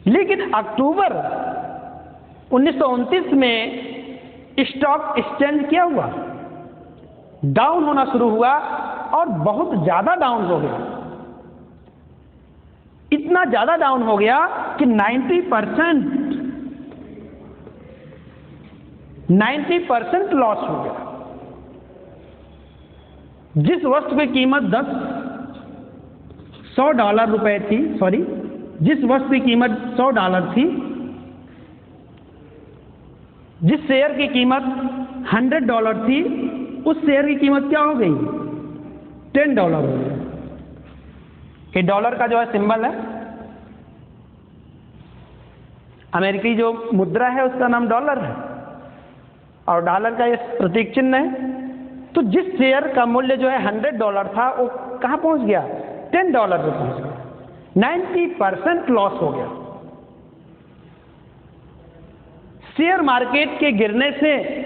लेकिन अक्टूबर 1929 में स्टॉक एक्सचेंज क्या हुआ, डाउन होना शुरू हुआ और बहुत ज्यादा डाउन हो गया। इतना ज्यादा डाउन हो गया कि 90% लॉस हो गया। जिस वस्तु की कीमत $100 थी, जिस वस्तु की कीमत $100 थी, जिस शेयर की कीमत $100 थी, उस शेयर की कीमत क्या हो गई, $10 हो गई। ये डॉलर का जो है सिंबल है, अमेरिकी जो मुद्रा है उसका नाम डॉलर है और डॉलर का ये प्रतीक चिन्ह है। तो जिस शेयर का मूल्य जो है $100 था, वो कहां पहुंच गया, $10 पे पहुंच गया। 90% लॉस हो गया। शेयर मार्केट के गिरने से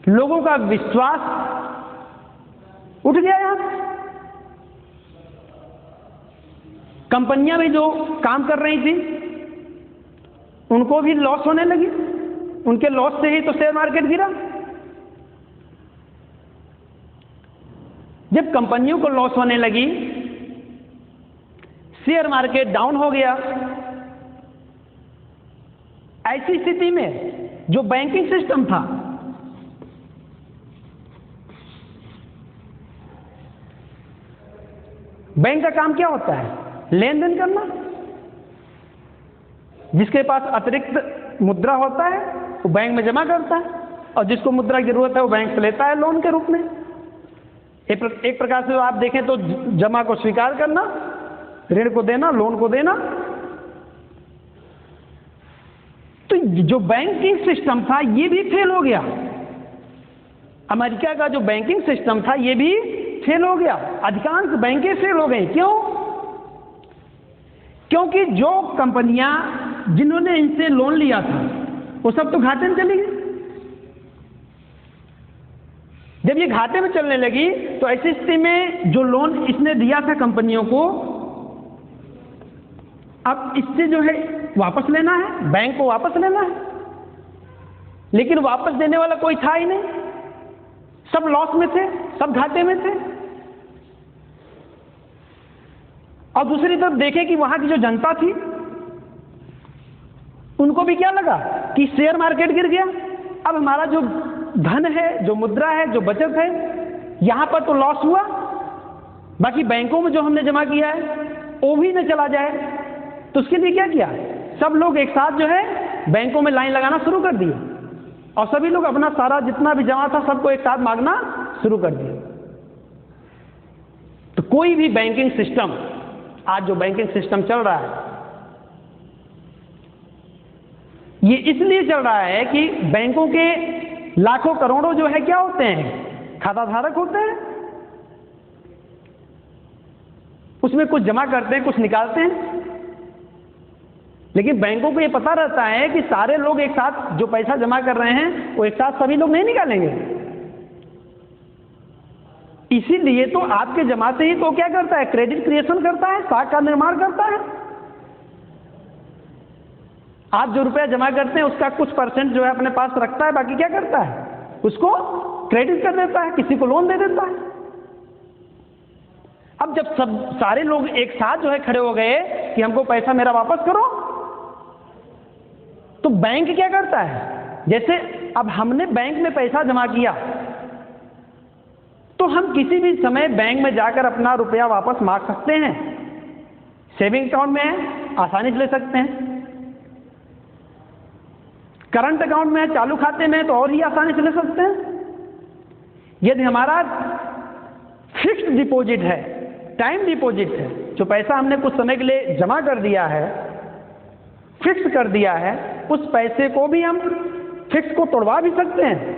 लोगों का विश्वास उठ गया। यहां कंपनियां भी जो काम कर रही थी उनको भी लॉस होने लगी, उनके लॉस से ही तो शेयर मार्केट गिरा। जब कंपनियों को लॉस होने लगी, शेयर मार्केट डाउन हो गया। ऐसी स्थिति में जो बैंकिंग सिस्टम था, बैंक का काम क्या होता है, लेन देन करना। जिसके पास अतिरिक्त मुद्रा होता है वो बैंक में जमा करता है, और जिसको मुद्रा की जरूरत है वो बैंक से लेता है लोन के रूप में। एक प्रकार से आप देखें तो जमा को स्वीकार करना, ऋण को देना, लोन को देना। तो जो बैंकिंग सिस्टम था ये भी फेल हो गया। अमेरिका का जो बैंकिंग सिस्टम था ये भी फेल हो गया। अधिकांश बैंकें फेल हो गई। क्यों? क्योंकि जो कंपनियां जिन्होंने इनसे लोन लिया था वो सब तो घाटे में चली गई। जब ये घाटे में चलने लगी तो ऐसी स्थिति में जो लोन इसने दिया था कंपनियों को, अब इससे जो है वापस लेना है, बैंक को वापस लेना है, लेकिन वापस देने वाला कोई था ही नहीं। सब लॉस में थे, सब घाटे में थे। और दूसरी तरफ देखें कि वहां की जो जनता थी उनको भी क्या लगा कि शेयर मार्केट गिर गया, अब हमारा जो धन है, जो मुद्रा है, जो बचत है, यहां पर तो लॉस हुआ, बाकी बैंकों में जो हमने जमा किया है वो भी न चला जाए। तो उसके लिए क्या किया, सब लोग एक साथ जो है बैंकों में लाइन लगाना शुरू कर दिए और सभी लोग अपना सारा जितना भी जमा था सबको एक साथ मांगना शुरू कर दिए। तो कोई भी बैंकिंग सिस्टम, आज जो बैंकिंग सिस्टम चल रहा है ये इसलिए चल रहा है कि बैंकों के लाखों करोड़ों जो है क्या होते हैं, खाता धारक होते हैं। उसमें कुछ जमा करते हैं, कुछ निकालते हैं। लेकिन बैंकों को ये पता रहता है कि सारे लोग एक साथ जो पैसा जमा कर रहे हैं वो एक साथ सभी लोग नहीं निकालेंगे, इसीलिए तो आपके जमा से ही तो क्या करता है, क्रेडिट क्रिएशन करता है, स्टॉक का निर्माण करता है। आप जो रुपया जमा करते हैं उसका कुछ परसेंट जो है अपने पास रखता है, बाकी क्या करता है, उसको क्रेडिट कर देता है, किसी को लोन दे देता है। अब जब सब सारे लोग एक साथ जो है खड़े हो गए कि हमको पैसा मेरा वापस करो, तो बैंक क्या करता है, जैसे अब हमने बैंक में पैसा जमा किया तो हम किसी भी समय बैंक में जाकर अपना रुपया वापस मांग सकते हैं। सेविंग अकाउंट में है, आसानी से ले सकते हैं। करंट अकाउंट में है, चालू खाते में है, तो और ही आसानी से ले सकते हैं। यदि हमारा फिक्स्ड डिपॉजिट है, टाइम डिपॉजिट है, जो पैसा हमने कुछ समय के लिए जमा कर दिया है, फिक्स कर दिया है, उस पैसे को भी हम फिक्स को तोड़वा भी सकते हैं।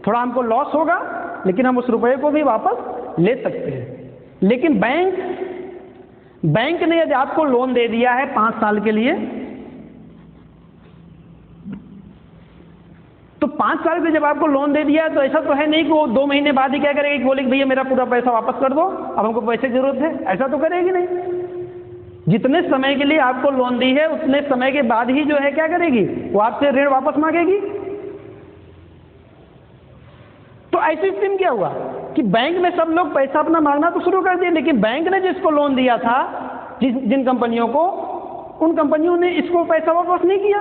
थोड़ा हमको लॉस होगा लेकिन हम उस रुपये को भी वापस ले सकते हैं। लेकिन बैंक ने यदि आपको लोन दे दिया है 5 साल के लिए, तो 5 साल के जब आपको लोन दे दिया तो ऐसा तो है नहीं कि वो 2 महीने बाद ही क्या करेगी कि बोलेगी भैया मेरा पूरा पैसा वापस कर दो, अब हमको पैसे की जरूरत है, ऐसा तो करेगी नहीं। जितने समय के लिए आपको लोन दी है उतने समय के बाद ही जो है क्या करेगी, वो आपसे ऋण वापस मांगेगी। तो ऐसी स्थिति में क्या हुआ कि बैंक में सब लोग पैसा अपना मांगना तो शुरू कर दिए, लेकिन बैंक ने जिसको लोन दिया था, जिन कंपनियों को, उन कंपनियों ने इसको पैसा वापस नहीं किया।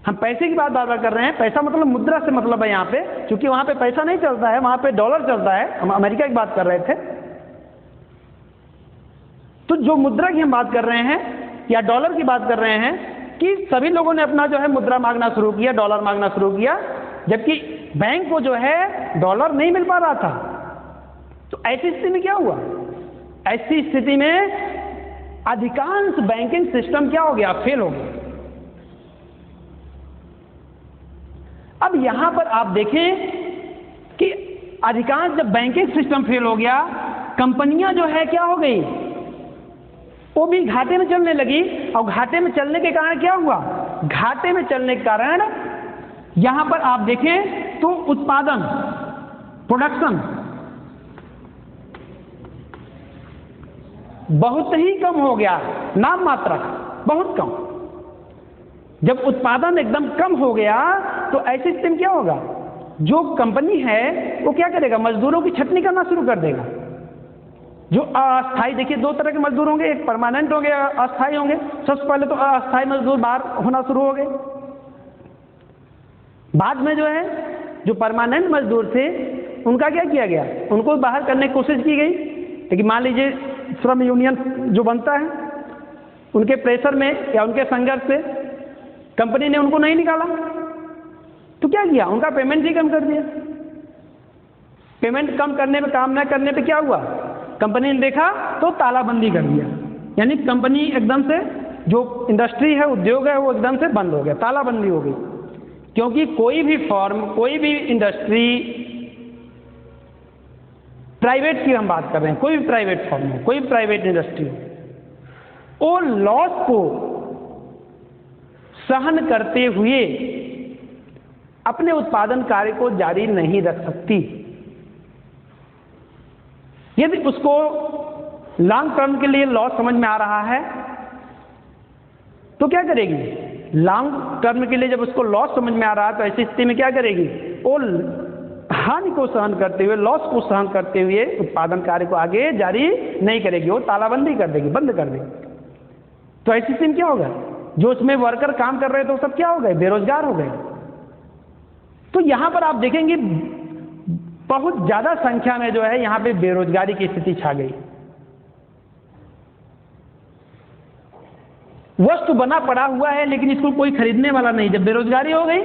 हम पैसे की बात बार बार कर रहे हैं, पैसा मतलब मुद्रा से मतलब है यहाँ पे, क्योंकि वहां पे पैसा नहीं चलता है, वहां पे डॉलर चलता है। हम अमेरिका की बात कर रहे थे, तो जो मुद्रा की हम बात कर रहे हैं या डॉलर की बात कर रहे हैं कि सभी लोगों ने अपना जो है मुद्रा मांगना शुरू किया, डॉलर मांगना शुरू किया, जबकि बैंक को जो है डॉलर नहीं मिल पा रहा था। तो ऐसी स्थिति में क्या हुआ, ऐसी स्थिति में अधिकांश बैंकिंग सिस्टम क्या हो गया, फेल हो गया। अब यहां पर आप देखें कि अधिकांश जब बैंकिंग सिस्टम फेल हो गया, कंपनियां जो है क्या हो गई, वो भी घाटे में चलने लगी। और घाटे में चलने के कारण क्या हुआ, घाटे में चलने के कारण यहां पर आप देखें तो उत्पादन, प्रोडक्शन बहुत ही कम हो गया, नाम मात्र बहुत कम। जब उत्पादन एकदम कम हो गया तो ऐसी स्थिति में क्या होगा, जो कंपनी है वो क्या करेगा, मजदूरों की छटनी करना शुरू कर देगा। जो अस्थाई, देखिए 2 तरह के मजदूर होंगे, एक परमानेंट होंगे, अस्थाई होंगे। सबसे पहले तो अस्थाई मजदूर बाहर होना शुरू हो गए, बाद में जो है जो परमानेंट मजदूर थे उनका क्या किया गया, उनको बाहर करने की कोशिश की गई। लेकिन मान लीजिए श्रम यूनियन जो बनता है, उनके प्रेशर में या उनके संघर्ष से कंपनी ने उनको नहीं निकाला, तो क्या किया, उनका पेमेंट ही कम कर दिया। पेमेंट कम करने पे, काम न करने पे क्या हुआ, कंपनी ने देखा तो तालाबंदी कर दिया। यानी कंपनी एकदम से, जो इंडस्ट्री है, उद्योग है, वो एकदम से बंद हो गया, तालाबंदी हो गई। क्योंकि कोई भी फॉर्म, कोई भी इंडस्ट्री, प्राइवेट की हम बात कर रहे हैं, कोई भी प्राइवेट फॉर्म हो, कोई भी प्राइवेट इंडस्ट्री हो, वो लॉस को सहन करते हुए अपने उत्पादन कार्य को जारी नहीं रख सकती। यदि उसको लॉन्ग टर्म के लिए लॉस समझ में आ रहा है तो क्या करेगी, लॉन्ग टर्म के लिए जब उसको लॉस समझ में आ रहा है तो ऐसी स्थिति में क्या करेगी, वो हानि को सहन करते हुए, लॉस को सहन करते हुए उत्पादन कार्य को आगे जारी नहीं करेगी, वो तालाबंदी कर देगी, बंद कर देगी। तो ऐसी स्थिति में क्या होगा, जो उसमें वर्कर काम कर रहे थे वो सब क्या हो गए, बेरोजगार हो गए। तो यहां पर आप देखेंगे बहुत ज्यादा संख्या में जो है यहां पे बेरोजगारी की स्थिति छा गई। वस्तु बना पड़ा हुआ है लेकिन इसको कोई खरीदने वाला नहीं। जब बेरोजगारी हो गई,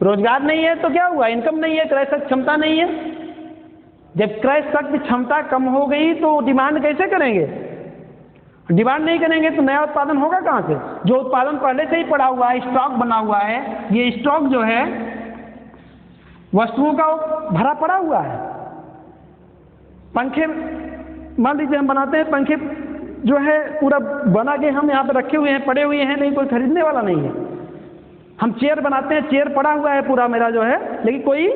रोजगार नहीं है तो क्या हुआ, इनकम नहीं है, क्रय शक्ति क्षमता नहीं है। जब क्रय शक्ति क्षमता कम हो गई तो डिमांड कैसे करेंगे, डिमांड नहीं करेंगे तो नया उत्पादन होगा कहां से। जो उत्पादन पहले से ही पड़ा हुआ है, स्टॉक बना हुआ है, ये स्टॉक जो है वस्तुओं का भरा पड़ा हुआ है। पंखे मान लीजिए हम बनाते हैं, पंखे जो है पूरा बना के हम यहाँ पे रखे हुए हैं, पड़े हुए हैं, नहीं कोई खरीदने वाला नहीं है। हम चेयर बनाते हैं, चेयर पड़ा हुआ है पूरा मेरा जो है, लेकिन कोई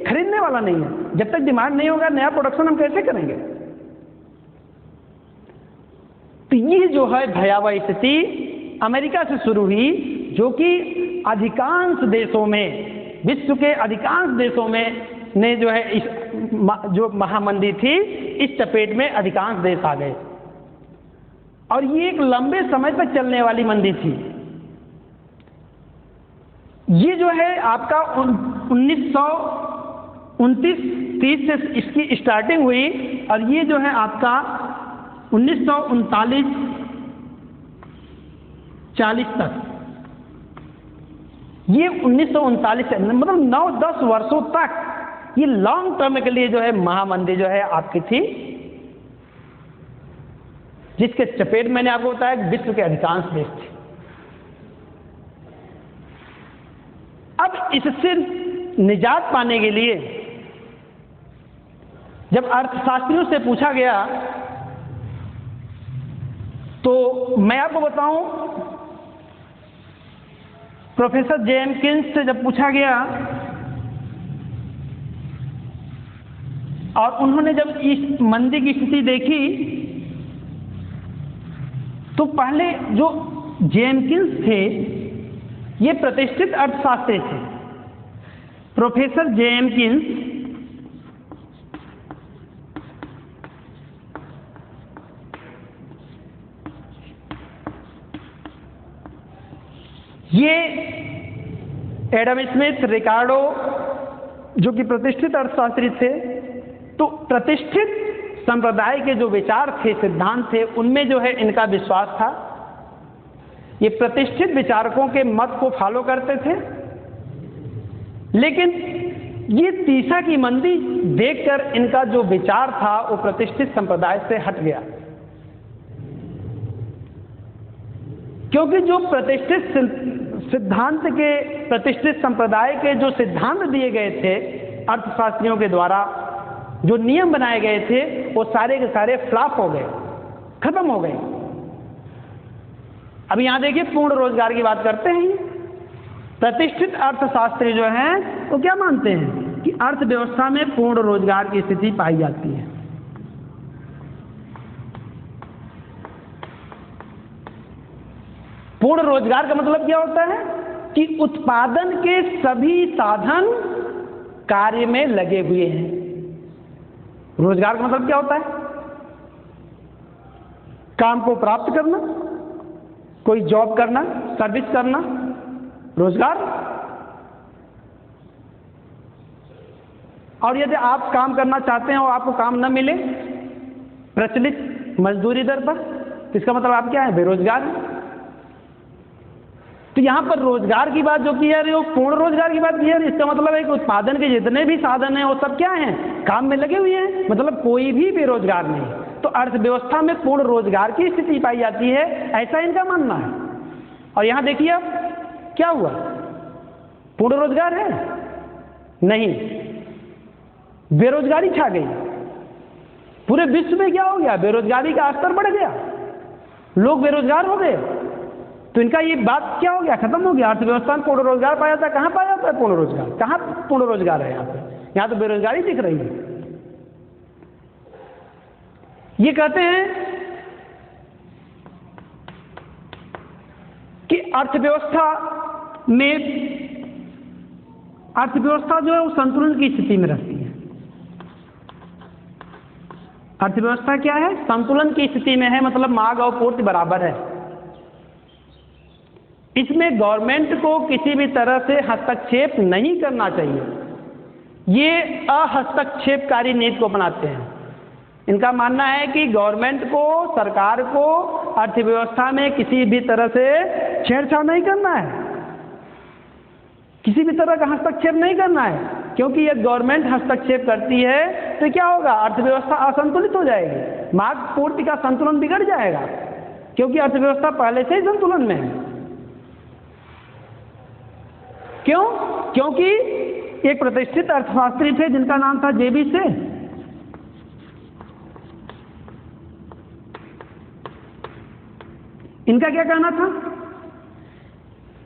खरीदने वाला नहीं है। जब तक डिमांड नहीं होगा नया प्रोडक्शन हम कैसे करेंगे? तो ये जो है भयावह स्थिति अमेरिका से शुरू हुई, जो कि अधिकांश देशों में, विश्व के अधिकांश देशों में ने जो है इस जो महामंदी थी इस चपेट में अधिकांश देश आ गए। और ये एक लंबे समय तक चलने वाली मंदी थी। ये जो है आपका 1929-30 से इसकी स्टार्टिंग हुई और ये जो है आपका 1939-40 तक, ये 1939 से मतलब 9-10 वर्षों तक ये लॉन्ग टर्म के लिए जो है महामंदी जो है आपकी थी, जिसके चपेट मैंने आपको बताया विश्व के अधिकांश देश थे। अब इससे निजात पाने के लिए जब अर्थशास्त्रियों से पूछा गया, तो मैं आपको बताऊं, प्रोफेसर जेम्किंस से जब पूछा गया और उन्होंने जब इस मंदी की स्थिति देखी, तो पहले जो जेम्किंस थे ये प्रतिष्ठित अर्थशास्त्री थे। प्रोफेसर जेम्किंस ये एडम स्मिथ, रिकार्डो जो कि प्रतिष्ठित अर्थशास्त्री थे, तो प्रतिष्ठित संप्रदाय के जो विचार थे, सिद्धांत थे, उनमें जो है इनका विश्वास था। ये प्रतिष्ठित विचारकों के मत को फॉलो करते थे, लेकिन ये तीसा की मंदी देखकर इनका जो विचार था वो प्रतिष्ठित संप्रदाय से हट गया। क्योंकि जो प्रतिष्ठित सिद्धांत के, प्रतिष्ठित संप्रदाय के जो सिद्धांत दिए गए थे अर्थशास्त्रियों के द्वारा, जो नियम बनाए गए थे, वो सारे के सारे फ्लॉप हो गए, खत्म हो गए। अब यहां देखिए पूर्ण रोजगार की बात करते हैं। प्रतिष्ठित अर्थशास्त्री जो हैं वो क्या मानते हैं कि अर्थव्यवस्था में पूर्ण रोजगार की स्थिति पाई जाती है। पूर्ण रोजगार का मतलब क्या होता है कि उत्पादन के सभी साधन कार्य में लगे हुए हैं। रोजगार का मतलब क्या होता है? काम को प्राप्त करना, कोई जॉब करना, सर्विस करना, रोजगार। और यदि आप काम करना चाहते हैं और आपको काम न मिले प्रचलित मजदूरी दर पर, तो इसका मतलब आप क्या है? बेरोजगार हैं। तो यहां पर रोजगार की बात जो की है वो पूर्ण रोजगार की बात की है। इसका मतलब है कि उत्पादन के जितने भी साधन हैं वो सब क्या हैं? काम में लगे हुए हैं, मतलब कोई भी बेरोजगार नहीं। तो अर्थव्यवस्था में पूर्ण रोजगार की स्थिति पाई जाती है, ऐसा इनका मानना है। और यहां देखिए अब क्या हुआ, पूर्ण रोजगार है नहीं, बेरोजगारी छा गई। पूरे विश्व में क्या हो गया? बेरोजगारी का स्तर बढ़ गया, लोग बेरोजगार हो गए। तो इनका ये बात क्या हो गया? खत्म हो गया। अर्थव्यवस्था में पूर्ण रोजगार पाया जाता है। कहां पाया जाता है पूर्ण रोजगार? कहां पूर्ण रोजगार है? यहां पे, यहां तो बेरोजगारी दिख रही है। ये कहते हैं कि अर्थव्यवस्था जो है वो संतुलन की स्थिति में रहती है। अर्थव्यवस्था क्या है? संतुलन की स्थिति में है, मतलब मांग और पूर्ति बराबर है। इसमें गवर्नमेंट को किसी भी तरह से हस्तक्षेप नहीं करना चाहिए। ये अहस्तक्षेपकारी नीति को अपनाते हैं। इनका मानना है कि गवर्नमेंट को, सरकार को अर्थव्यवस्था में किसी भी तरह से छेड़छाड़ नहीं करना है, किसी भी तरह का हस्तक्षेप नहीं करना है। क्योंकि यदि गवर्नमेंट हस्तक्षेप करती है तो क्या होगा? अर्थव्यवस्था असंतुलित हो जाएगी, मांग पूर्ति का संतुलन बिगड़ जाएगा, क्योंकि अर्थव्यवस्था पहले से ही संतुलन में है। क्यों? क्योंकि एक प्रतिष्ठित अर्थशास्त्री थे जिनका नाम था JB से। इनका क्या कहना था?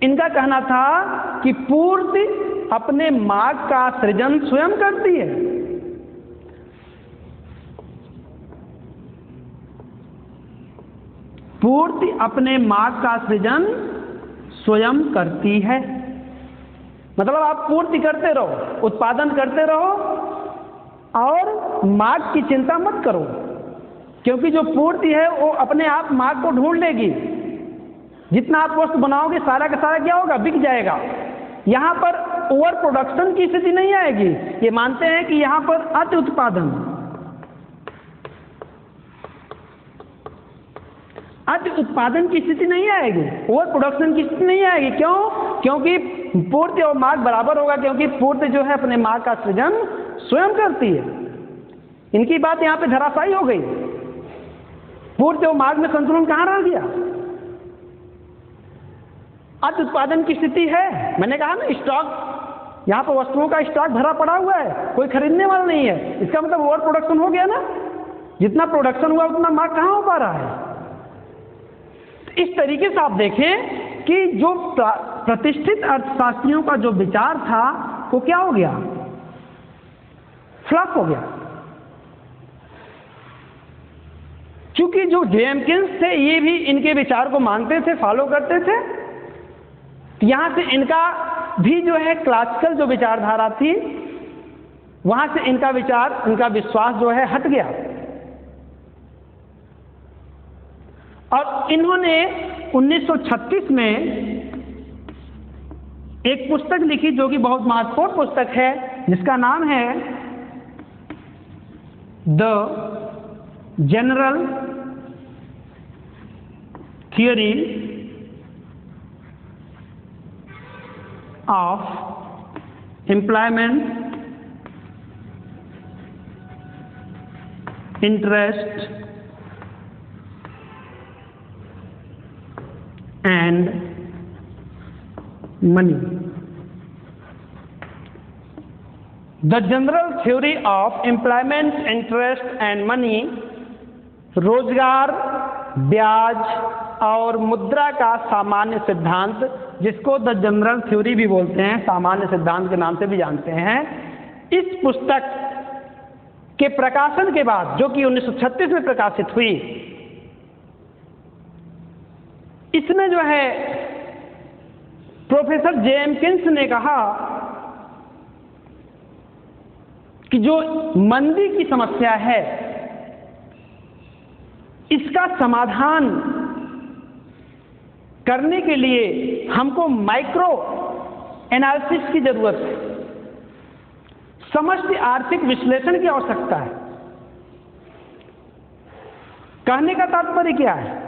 इनका कहना था कि पूर्ति अपने मार्ग का सृजन स्वयं करती है। पूर्ति अपने मार्ग का सृजन स्वयं करती है। मतलब आप पूर्ति करते रहो, उत्पादन करते रहो और मार्ग की चिंता मत करो, क्योंकि जो पूर्ति है वो अपने आप मार्ग को ढूंढ लेगी। जितना आप वस्तु बनाओगे सारा का सारा क्या होगा? बिक जाएगा। यहां पर ओवर प्रोडक्शन की स्थिति नहीं आएगी। ये मानते हैं कि यहां पर अति उत्पादन, अति उत्पादन की स्थिति नहीं आएगी, ओवर प्रोडक्शन की स्थिति नहीं आएगी। क्यों? क्योंकि पूर्ति और मार्ग बराबर होगा, क्योंकि पूर्ति जो है अपने मार्ग का सृजन स्वयं करती है। इनकी बात यहां पे धराशायी हो गई। पूर्ति और मार्ग में संतुलन कहां रह गया? अति उत्पादन की स्थिति है। मैंने कहा ना, स्टॉक, यहां पर वस्तुओं का स्टॉक भरा पड़ा हुआ है, कोई खरीदने वाला नहीं है। इसका मतलब ओवर प्रोडक्शन हो गया ना। जितना प्रोडक्शन हुआ उतना मार्ग कहां हो पा रहा है? तो इस तरीके से आप देखें कि जो प्रतिष्ठित अर्थशास्त्रियों का जो विचार था वो क्या हो गया? फ्लॉप हो गया। क्योंकि जो जेम्किंस थे ये भी इनके विचार को मानते थे, फॉलो करते थे। यहां से इनका भी जो है क्लासिकल जो विचारधारा थी, वहां से इनका विचार, इनका विश्वास जो है हट गया। और इन्होंने 1936 में एक पुस्तक लिखी जो कि बहुत महत्वपूर्ण पुस्तक है, जिसका नाम है the general theory of employment, interest and money. The general theory of employment, interest and money, रोजगार, ब्याज और मुद्रा का सामान्य सिद्धांत, जिसको द जनरल थ्योरी भी बोलते हैं, सामान्य सिद्धांत के नाम से भी जानते हैं। इस पुस्तक के प्रकाशन के बाद, जो कि 1936 में प्रकाशित हुई, इसमें जो है प्रोफेसर जेम्किंस ने कहा कि जो मंदी की समस्या है इसका समाधान करने के लिए हमको माइक्रो एनालिसिस की जरूरत है, समष्टि आर्थिक विश्लेषण की आवश्यकता है। कहने का तात्पर्य क्या है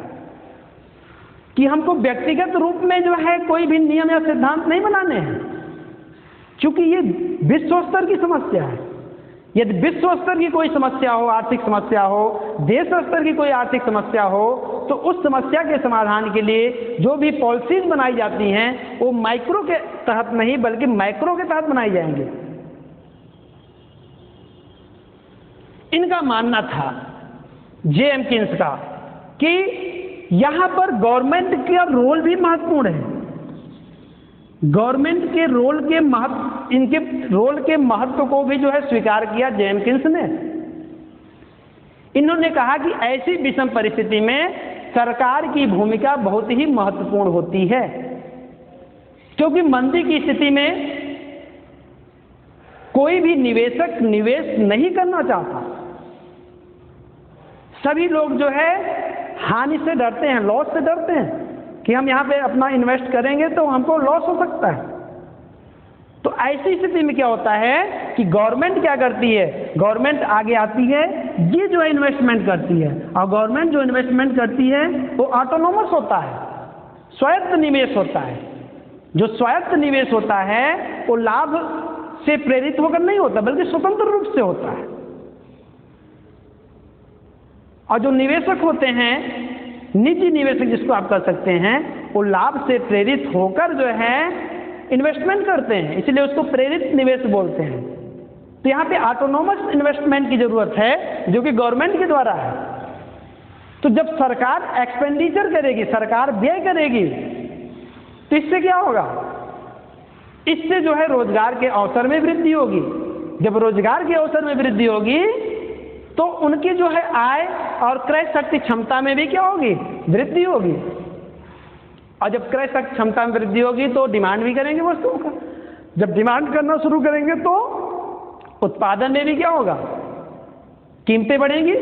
कि हमको व्यक्तिगत रूप में जो है कोई भी नियम या सिद्धांत नहीं बनाने हैं, क्योंकि ये विश्व स्तर की समस्या है। यदि विश्व स्तर की कोई समस्या हो, आर्थिक समस्या हो, देश स्तर की कोई आर्थिक समस्या हो, तो उस समस्या के समाधान के लिए जो भी पॉलिसीज बनाई जाती हैं वो माइक्रो के तहत नहीं बल्कि मैक्रो के तहत बनाई जाएंगी। इनका मानना था जेम्किंस का कि यहां पर गवर्नमेंट का रोल भी महत्वपूर्ण है। गवर्नमेंट के रोल के महत्व, इनके रोल के महत्व को भी जो है स्वीकार किया जेम्किंस ने। इन्होंने कहा कि ऐसी विषम परिस्थिति में सरकार की भूमिका बहुत ही महत्वपूर्ण होती है, क्योंकि मंदी की स्थिति में कोई भी निवेशक निवेश नहीं करना चाहता। सभी लोग जो है हानि से डरते हैं, लॉस से डरते हैं कि हम यहाँ पे अपना इन्वेस्ट करेंगे तो हमको लॉस हो सकता है। तो ऐसी स्थिति में क्या होता है कि गवर्नमेंट क्या करती है, गवर्नमेंट आगे आती है, ये जो है इन्वेस्टमेंट करती है। और गवर्नमेंट जो इन्वेस्टमेंट करती है वो ऑटोनोमस होता है, स्वायत्त निवेश होता है। जो स्वायत्त निवेश होता है वो लाभ से प्रेरित होकर नहीं होता बल्कि स्वतंत्र रूप से होता है। और जो निवेशक होते हैं, निजी निवेशक जिसको आप कर सकते हैं, वो लाभ से प्रेरित होकर जो है इन्वेस्टमेंट करते हैं, इसलिए उसको प्रेरित निवेश बोलते हैं। तो यहाँ पे ऑटोनोमस इन्वेस्टमेंट की जरूरत है जो कि गवर्नमेंट के द्वारा है। तो जब सरकार एक्सपेंडिचर करेगी, सरकार व्यय करेगी, तो इससे क्या होगा? इससे जो है रोजगार के अवसर में वृद्धि होगी। जब रोजगार के अवसर में वृद्धि होगी तो उनकी जो है आय और क्रय शक्ति क्षमता में भी क्या होगी? वृद्धि होगी। और जब क्रय शक्ति क्षमता में वृद्धि होगी तो डिमांड भी करेंगे वस्तुओं का। जब डिमांड करना शुरू करेंगे तो उत्पादन में भी क्या होगा? कीमतें बढ़ेंगी,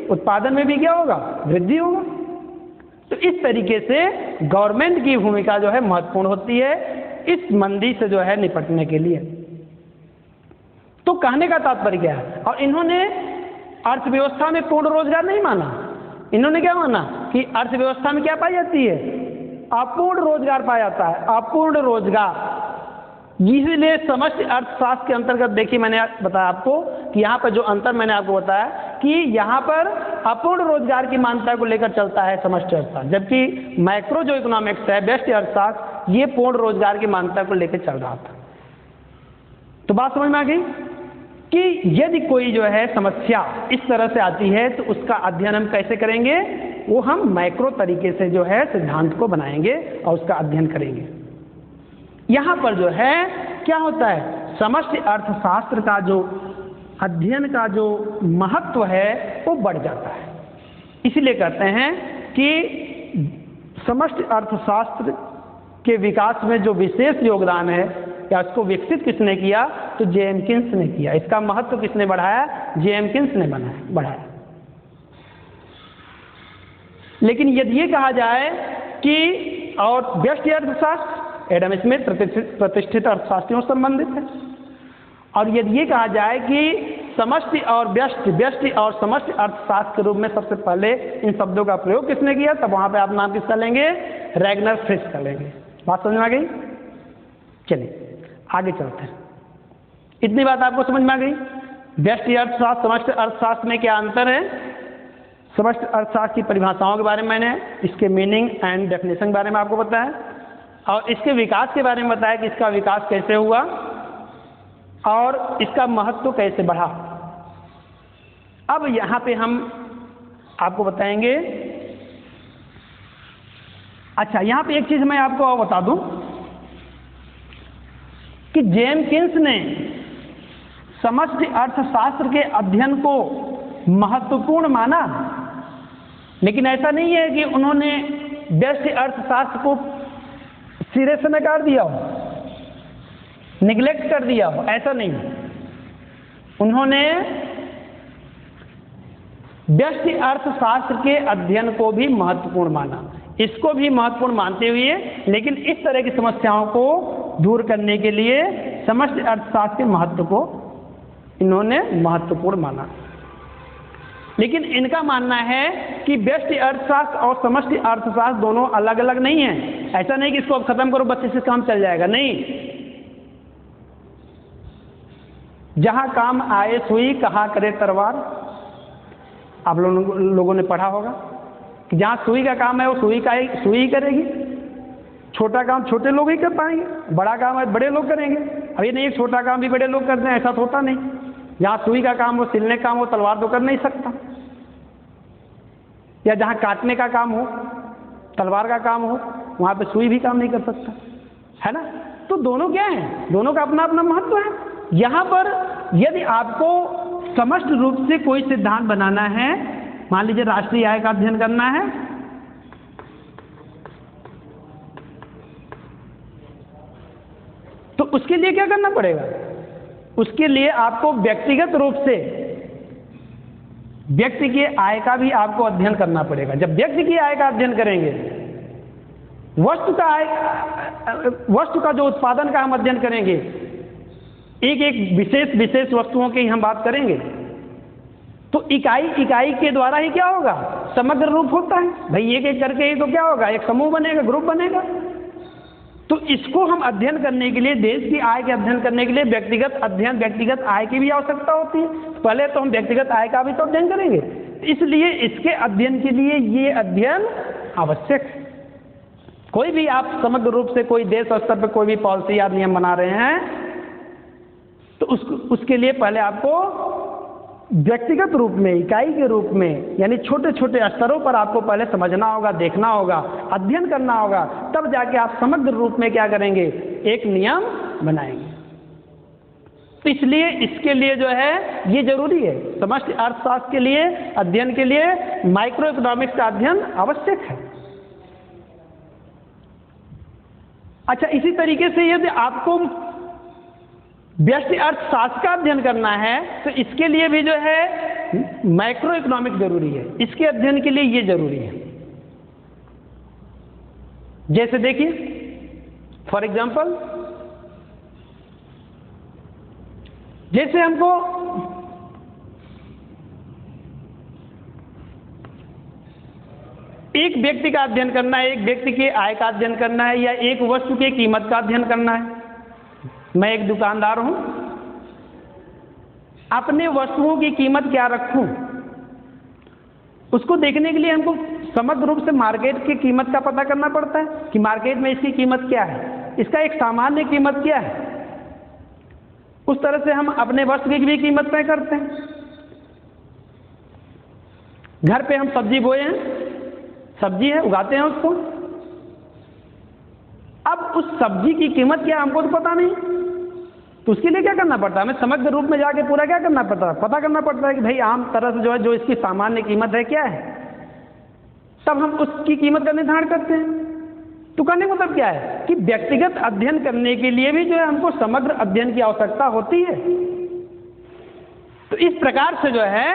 उत्पादन में भी क्या होगा? वृद्धि होगा। तो इस तरीके से गवर्नमेंट की भूमिका जो है महत्वपूर्ण होती है इस मंदी से जो है निपटने के लिए। तो कहने का तात्पर्य क्या है? और इन्होंने अर्थव्यवस्था में पूर्ण रोजगार नहीं माना। इन्होंने क्या माना कि अर्थव्यवस्था में क्या पाई जाती है? अपूर्ण रोजगार पाया जाता है, अपूर्ण रोजगार। इसलिए समष्टि अर्थशास्त्र के अंतर्गत देखिए, मैंने बताया आपको कि यहाँ पर जो अंतर मैंने आपको बताया कि यहाँ पर अपूर्ण रोजगार की मान्यता को लेकर चलता है समष्टि अर्थशास्त्र, जबकि मैक्रो जो इकोनॉमिक्स है, व्यष्टि अर्थशास्त्र, ये पूर्ण रोजगार की मान्यता को लेकर चल रहा था। तो बात समझ में आ गई कि यदि कोई जो है समस्या इस तरह से आती है तो उसका अध्ययन हम कैसे करेंगे? वो हम मैक्रो तरीके से जो है सिद्धांत को बनाएंगे और उसका अध्ययन करेंगे। यहाँ पर जो है क्या होता है? समष्टि अर्थशास्त्र का जो अध्ययन का जो महत्व है वो बढ़ जाता है। इसलिए कहते हैं कि समष्टि अर्थशास्त्र के विकास में जो विशेष योगदान है या उसको विकसित किसने किया? तो जेम्किंस ने किया। इसका महत्व किसने बढ़ाया? जेम्किंस ने बढ़ाया। लेकिन यदि ये कहा जाए कि और व्यष्टि अर्थशास्त्र एडम स्मिथ प्रतिष्ठित अर्थशास्त्रियों से संबंधित है, और यदि ये कहा जाए कि समष्टि और व्यष्टि और समष्टि अर्थशास्त्र के रूप में सबसे पहले इन शब्दों का प्रयोग किसने किया, तब वहां पे आप नाम किसका लेंगे? रैगनर फ्रिश का लेंगे। बात समझ में आ गई? चलिए आगे चलते हैं। इतनी बात आपको समझ में आ गई? व्यष्टि अर्थशास्त्र समष्टि अर्थशास्त्र में क्या अंतर है? समष्टि अर्थशास्त्र की परिभाषाओं के बारे में मैंने, इसके मीनिंग एंड डेफिनेशन के बारे में आपको बताया, और इसके विकास के बारे में बताया कि इसका विकास कैसे हुआ और इसका महत्व कैसे बढ़ा। अब यहाँ पे हम आपको बताएंगे। अच्छा, यहाँ पे एक चीज़ मैं आपको और बता दूं कि जेम्किंस ने समष्टि अर्थशास्त्र के अध्ययन को महत्वपूर्ण माना, लेकिन ऐसा नहीं है कि उन्होंने व्यष्टि अर्थशास्त्र को सिरे से नकार दिया हो, निगलेक्ट कर दिया हो, ऐसा नहीं। उन्होंने व्यष्टि अर्थशास्त्र के अध्ययन को भी महत्वपूर्ण माना, इसको भी महत्वपूर्ण मानते हुए, लेकिन इस तरह की समस्याओं को दूर करने के लिए समष्टि अर्थशास्त्र के महत्व को इन्होंने महत्वपूर्ण माना। लेकिन इनका मानना है कि व्यष्टि अर्थशास्त्र और समष्टि अर्थशास्त्र दोनों अलग अलग नहीं है। ऐसा नहीं कि इसको अब खत्म करो बच्चे से काम चल जाएगा, नहीं। जहां काम आए सुई, कहाँ करे तलवार। आप लोगों ने पढ़ा होगा कि जहां सुई का काम है वो सुई ही करेगी। छोटा काम छोटे लोग ही कर पाएंगे, बड़ा काम है बड़े लोग करेंगे। अब ये नहीं छोटा काम भी बड़े लोग करते हैं, ऐसा तो होता नहीं। जहाँ सुई का काम हो, सिलने का काम हो, तलवार तो कर नहीं सकता। या जहाँ काटने का काम हो, तलवार का काम हो, वहाँ पे सुई भी काम नहीं कर सकता, है ना। तो दोनों क्या है? दोनों का अपना अपना महत्व है। यहाँ पर यदि आपको समष्टि रूप से कोई सिद्धांत बनाना है, मान लीजिए राष्ट्रीय आय का अध्ययन करना है, तो उसके लिए क्या करना पड़ेगा? उसके लिए आपको व्यक्तिगत रूप से व्यक्ति की आय का भी आपको अध्ययन करना पड़ेगा। जब व्यक्ति की आय का अध्ययन करेंगे, वस्तु का जो उत्पादन का हम अध्ययन करेंगे, एक एक विशेष वस्तुओं की हम बात करेंगे, तो इकाई के द्वारा ही क्या होगा? समग्र रूप होता है भाई। एक एक करके ही तो क्या होगा? एक समूह बनेगा, ग्रुप बनेगा। तो इसको हम अध्ययन करने के लिए, देश की आय के अध्ययन करने के लिए व्यक्तिगत आय की भी आवश्यकता होती है। पहले तो हम व्यक्तिगत आय का भी तो अध्ययन करेंगे, इसलिए इसके अध्ययन के लिए ये अध्ययन आवश्यक है। कोई भी आप समग्र रूप से कोई देश स्तर पर कोई भी पॉलिसी या नियम बना रहे हैं, तो उसके लिए पहले आपको व्यक्तिगत रूप में, इकाई के रूप में, यानी छोटे छोटे स्तरों पर आपको पहले समझना होगा, देखना होगा, अध्ययन करना होगा, तब जाके आप समग्र रूप में क्या करेंगे, एक नियम बनाएंगे। तो इसलिए इसके लिए जो है ये जरूरी है, समष्टि अर्थशास्त्र के लिए अध्ययन के लिए माइक्रो इकोनॉमिक्स का अध्ययन आवश्यक है। अच्छा, इसी तरीके से यदि आपको व्यष्टि अर्थशास्त्र का अध्ययन करना है तो इसके लिए भी जो है मैक्रो इकोनॉमिक्स जरूरी है, इसके अध्ययन के लिए ये जरूरी है। जैसे देखिए फॉर एग्जांपल, जैसे हमको एक व्यक्ति का अध्ययन करना है, एक व्यक्ति के आय का अध्ययन करना है, या एक वस्तु की कीमत का अध्ययन करना है। मैं एक दुकानदार हूं, अपने वस्तुओं की कीमत क्या रखूं, उसको देखने के लिए हमको समग्र रूप से मार्केट की कीमत का पता करना पड़ता है कि मार्केट में इसकी कीमत क्या है, इसका एक सामान्य कीमत क्या है। उस तरह से हम अपने वस्तु की भी कीमत तय करते हैं। घर पे हम सब्जी बोए हैं, सब्जी है, उगाते हैं उसको, अब उस सब्जी की कीमत क्या हमको तो पता नहीं, तो उसके लिए क्या करना पड़ता है, हमें समग्र रूप में जाके पूरा क्या करना पड़ता है, पता करना पड़ता है कि भाई आम तरह से जो है जो इसकी सामान्य कीमत है क्या है, तब हम उसकी कीमत का निर्धारण करते हैं। तो कहने का मतलब क्या है कि व्यक्तिगत अध्ययन करने के लिए भी जो है हमको समग्र अध्ययन की आवश्यकता होती है। तो इस प्रकार से जो है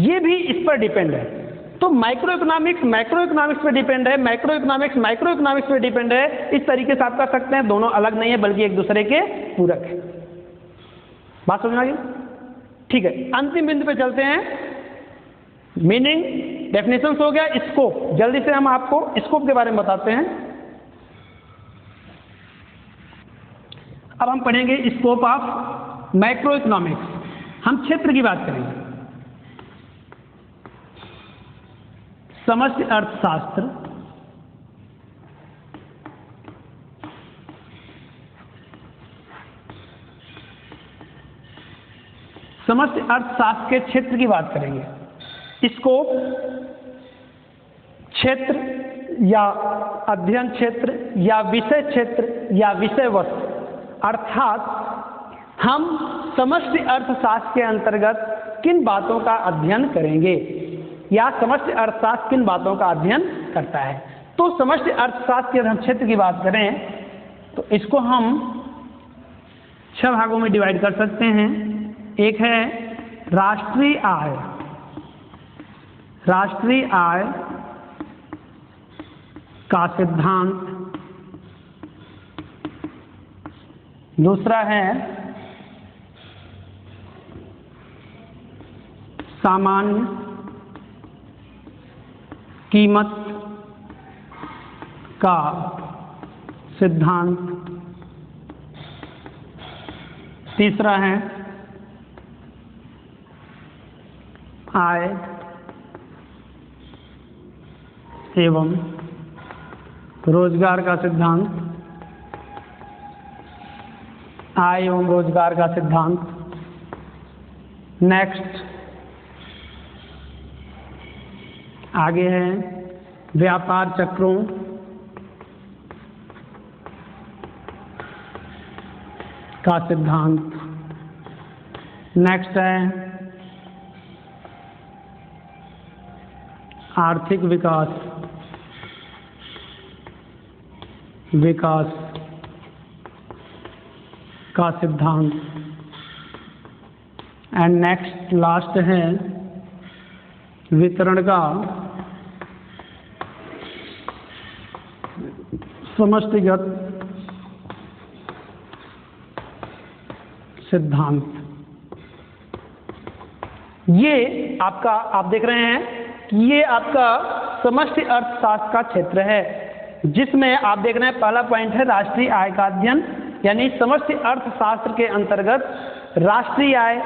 ये भी इस पर डिपेंड है। तो माइक्रो इकोनॉमिक्स मैक्रो इकोनॉमिक्स पे डिपेंड है, माइक्रो इकोनॉमिक्स माइक्रो इकोनॉमिक्स पे डिपेंड है। इस तरीके से आप कर सकते हैं, दोनों अलग नहीं है बल्कि एक दूसरे के पूरक है। बात समझ में आ गई? ठीक है, अंतिम बिंदु पे चलते हैं। मीनिंग, डेफिनेशंस हो गया, स्कोप, जल्दी से हम आपको स्कोप के बारे में बताते हैं। अब हम पढ़ेंगे स्कोप ऑफ मैक्रो इकोनॉमिक्स, हम क्षेत्र की बात करेंगे। समष्टि अर्थशास्त्र समष्टि अर्थशास्त्र के क्षेत्र की बात करेंगे। स्कोप, क्षेत्र या अध्ययन क्षेत्र या विषय क्षेत्र या विषय वस्तु, अर्थात हम समष्टि अर्थशास्त्र के अंतर्गत किन बातों का अध्ययन करेंगे या समष्टि अर्थशास्त्र किन बातों का अध्ययन करता है। तो समष्टि अर्थशास्त्र के हम क्षेत्र की बात करें तो इसको हम 6 भागों में डिवाइड कर सकते हैं। एक है राष्ट्रीय आय, राष्ट्रीय आय का सिद्धांत। दूसरा है सामान्य कीमत का सिद्धांत। तीसरा है आय एवं रोजगार का सिद्धांत, आय एवं रोजगार का सिद्धांत। नेक्स्ट आगे है व्यापार चक्रों का सिद्धांत। नेक्स्ट है आर्थिक विकास, विकास का सिद्धांत। एंड नेक्स्ट लास्ट है वितरण का समष्टिगत सिद्धांत। ये आपका आप देख रहे हैं कि ये आपका समष्टि अर्थशास्त्र का क्षेत्र है, जिसमें आप देख रहे हैं पहला पॉइंट है राष्ट्रीय आय का अध्ययन, यानी समष्टि अर्थशास्त्र के अंतर्गत राष्ट्रीय आय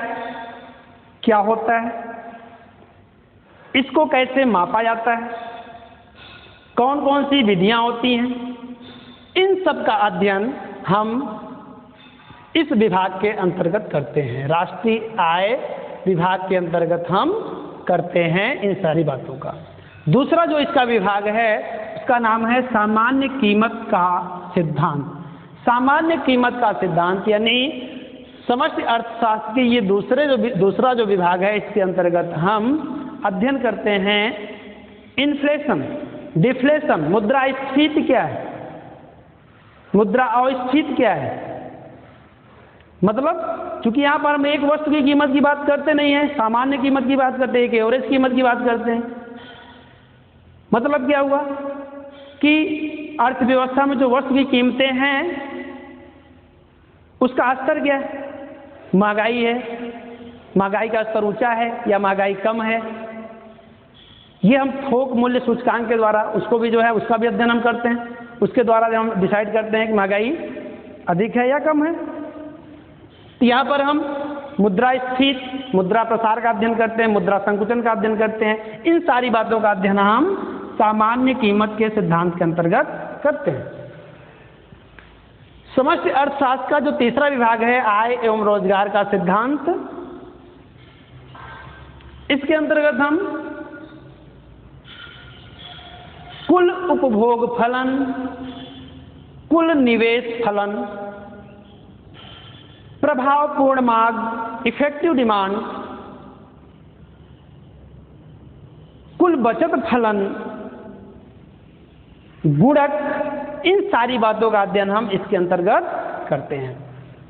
क्या होता है, इसको कैसे मापा जाता है, कौन कौन सी विधियां होती हैं, इन सब का अध्ययन हम इस विभाग के अंतर्गत करते हैं। राष्ट्रीय आय विभाग के अंतर्गत हम करते हैं इन सारी बातों का। दूसरा जो इसका विभाग है उसका नाम है सामान्य कीमत का सिद्धांत। सामान्य कीमत का सिद्धांत यानी समष्टि अर्थशास्त्र की ये दूसरा जो विभाग है, इसके अंतर्गत हम अध्ययन करते हैं इन्फ्लेशन, डिफ्लेशन, मुद्रास्फीति क्या है, मुद्रा अस्फीति क्या है। मतलब चूंकि यहाँ पर हम एक वस्तु की कीमत की बात करते नहीं हैं, सामान्य कीमत की बात करते हैं, एक एवरेज कीमत की बात करते हैं। मतलब क्या हुआ कि अर्थव्यवस्था में जो वस्तु की कीमतें हैं उसका स्तर क्या है, महंगाई है, महंगाई का स्तर ऊंचा है या महंगाई कम है। ये हम थोक मूल्य सूचकांक के द्वारा उसको भी जो है उसका भी अध्ययन हम करते हैं, उसके द्वारा हम डिसाइड करते हैं कि महंगाई अधिक है या कम है। तो यहाँ पर हम मुद्रास्फीति, मुद्रा प्रसार का अध्ययन करते हैं, मुद्रा संकुचन का अध्ययन करते हैं। इन सारी बातों का अध्ययन हम सामान्य कीमत के सिद्धांत के अंतर्गत करते हैं। समष्टि अर्थशास्त्र का जो तीसरा विभाग है आय एवं रोजगार का सिद्धांत, इसके अंतर्गत हम कुल उपभोग फलन, कुल निवेश फलन, प्रभावपूर्ण मांग, इफेक्टिव डिमांड, कुल बचत फलन, गुणक, इन सारी बातों का अध्ययन हम इसके अंतर्गत करते हैं।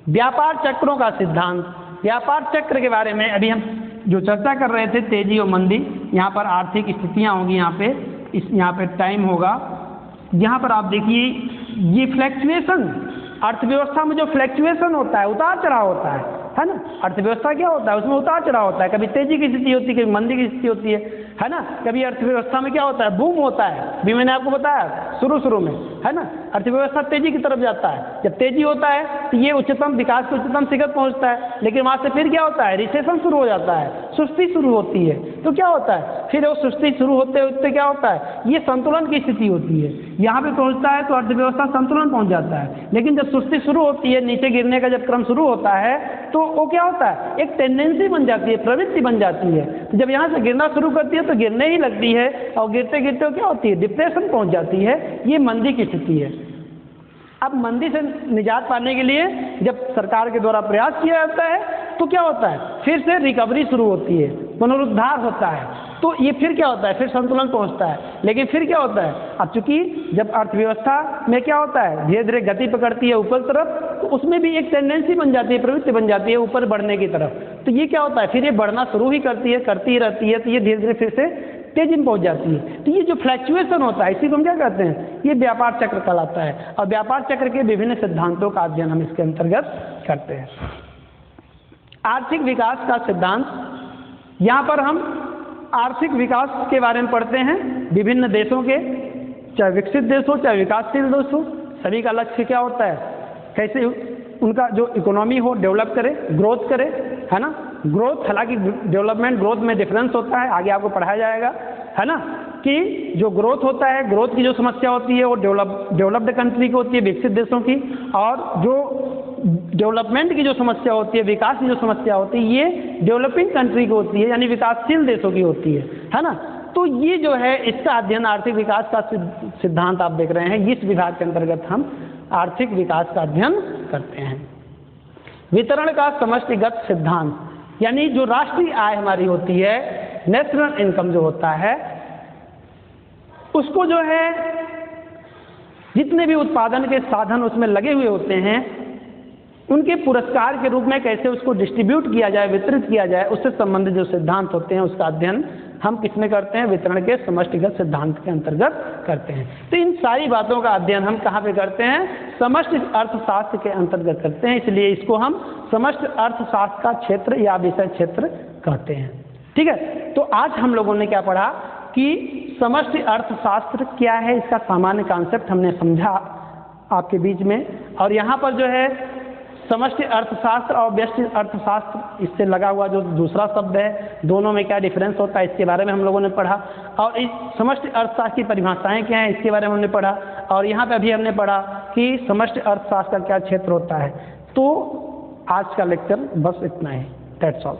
व्यापार चक्रों का सिद्धांत, व्यापार चक्र के बारे में अभी हम जो चर्चा कर रहे थे, तेजी और मंदी, यहाँ पर आर्थिक स्थितियाँ होंगी, यहाँ पे टाइम होगा। यहाँ पर आप देखिए ये फ्लैक्चुएशन, अर्थव्यवस्था में जो फ्लैक्चुएशन होता है, उतार चढ़ाव होता है ना। अर्थव्यवस्था क्या होता है, उसमें उतार चढ़ाव होता है, कभी तेजी की स्थिति होती है, कभी मंदी की स्थिति होती है ना। कभी अर्थव्यवस्था में क्या होता है, बूम होता है, भी मैंने आपको बताया शुरू में, है ना। अर्थव्यवस्था तेजी की तरफ जाता है, जब तेजी होता है तो ये उच्चतम विकास के उच्चतम शिखर पहुंचता है, लेकिन वहां से फिर क्या होता है, रिसेशन शुरू हो जाता है, सुस्ती शुरू होती है। तो क्या होता है, फिर वो सुस्ती शुरू होते होते क्या होता है, ये संतुलन की स्थिति होती है, यहाँ पे पहुंचता है तो अर्थव्यवस्था संतुलन पहुंच जाता है। लेकिन जब सुस्ती शुरू होती है, नीचे गिरने का जब क्रम शुरू होता है, तो वो क्या होता है, एक टेंडेंसी बन जाती है, प्रवृत्ति बन जाती है। तो जब यहाँ से गिरना शुरू करती है तो गिरने ही लगती है, और गिरते गिरते क्या होती है, डिप्रेशन पहुंच जाती है। ये मंदी की स्थिति है। अब मंदी से निजात पाने के लिए जब सरकार के द्वारा प्रयास किया जाता है तो क्या होता है, फिर से रिकवरी शुरू होती है, पुनरुद्धार होता है, तो ये फिर क्या होता है, फिर संतुलन पहुंचता है। लेकिन फिर क्या होता है, अब चूंकि जब अर्थव्यवस्था में क्या होता है, धीरे धीरे गति पकड़ती है ऊपर तरफ, तो उसमें भी एक टेंडेंसी बन जाती है, प्रवृत्ति बन जाती है ऊपर बढ़ने की तरफ। तो ये क्या होता है, फिर ये बढ़ना शुरू ही करती है, करती ही रहती है, तो ये धीरे धीरे फिर से तेजी में पहुंच जाती है। तो ये जो फ्लैक्चुएशन होता है, इसी को हम क्या कहते हैं, ये व्यापार चक्र कहलाता है। और व्यापार चक्र के विभिन्न सिद्धांतों का अध्ययन हम इसके अंतर्गत करते हैं। आर्थिक विकास का सिद्धांत, यहाँ पर हम आर्थिक विकास के बारे में पढ़ते हैं विभिन्न देशों के, चाहे विकसित देश हो चाहे विकासशील देश हो, सभी का लक्ष्य क्या होता है, कैसे उनका जो इकोनॉमी हो डेवलप करे, ग्रोथ करे, है ना। ग्रोथ, हालांकि डेवलपमेंट ग्रोथ में डिफरेंस होता है, आगे आपको पढ़ाया जाएगा, है ना, कि जो ग्रोथ होता है, ग्रोथ की जो समस्या होती है वो डेवलप्ड कंट्री की होती है, विकसित देशों की, और जो डेवलपमेंट की जो समस्या होती है, विकास की जो समस्या होती है, ये डेवलपिंग कंट्री की होती है, यानी विकासशील देशों की होती है ना। तो ये जो है इसका अध्ययन, आर्थिक विकास का सिद्धांत आप देख रहे हैं, इस विभाग के अंतर्गत हम आर्थिक विकास का अध्ययन करते हैं। वितरण का समष्टिगत सिद्धांत, यानी जो राष्ट्रीय आय हमारी होती है, नेशनल इनकम जो होता है, उसको जो है जितने भी उत्पादन के साधन उसमें लगे हुए होते हैं, उनके पुरस्कार के रूप में कैसे उसको डिस्ट्रीब्यूट किया जाए, वितरित किया जाए, उससे संबंधित जो सिद्धांत होते हैं उसका अध्ययन हम किसमें करते हैं, वितरण के समष्टिगत सिद्धांत के अंतर्गत करते हैं। तो इन सारी बातों का अध्ययन हम कहाँ पे करते हैं, समष्टि अर्थशास्त्र के अंतर्गत करते हैं, इसलिए इसको हम समष्टि अर्थशास्त्र का क्षेत्र या विषय क्षेत्र कहते हैं। ठीक है, तो आज हम लोगों ने क्या पढ़ा कि समष्टि अर्थशास्त्र क्या है, इसका सामान्य कॉन्सेप्ट हमने समझा आपके बीच में, और यहाँ पर जो है समष्टि अर्थशास्त्र और व्यष्टि अर्थशास्त्र, इससे लगा हुआ जो दूसरा शब्द है, दोनों में क्या डिफरेंस होता है, इसके बारे में हम लोगों ने पढ़ा। और इस समष्टि अर्थशास्त्र की परिभाषाएं क्या हैं, इसके बारे में हमने पढ़ा। और यहाँ पे अभी हमने पढ़ा कि समष्टि अर्थशास्त्र का क्या क्षेत्र होता है। तो आज का लेक्चर बस इतना ही। That's all.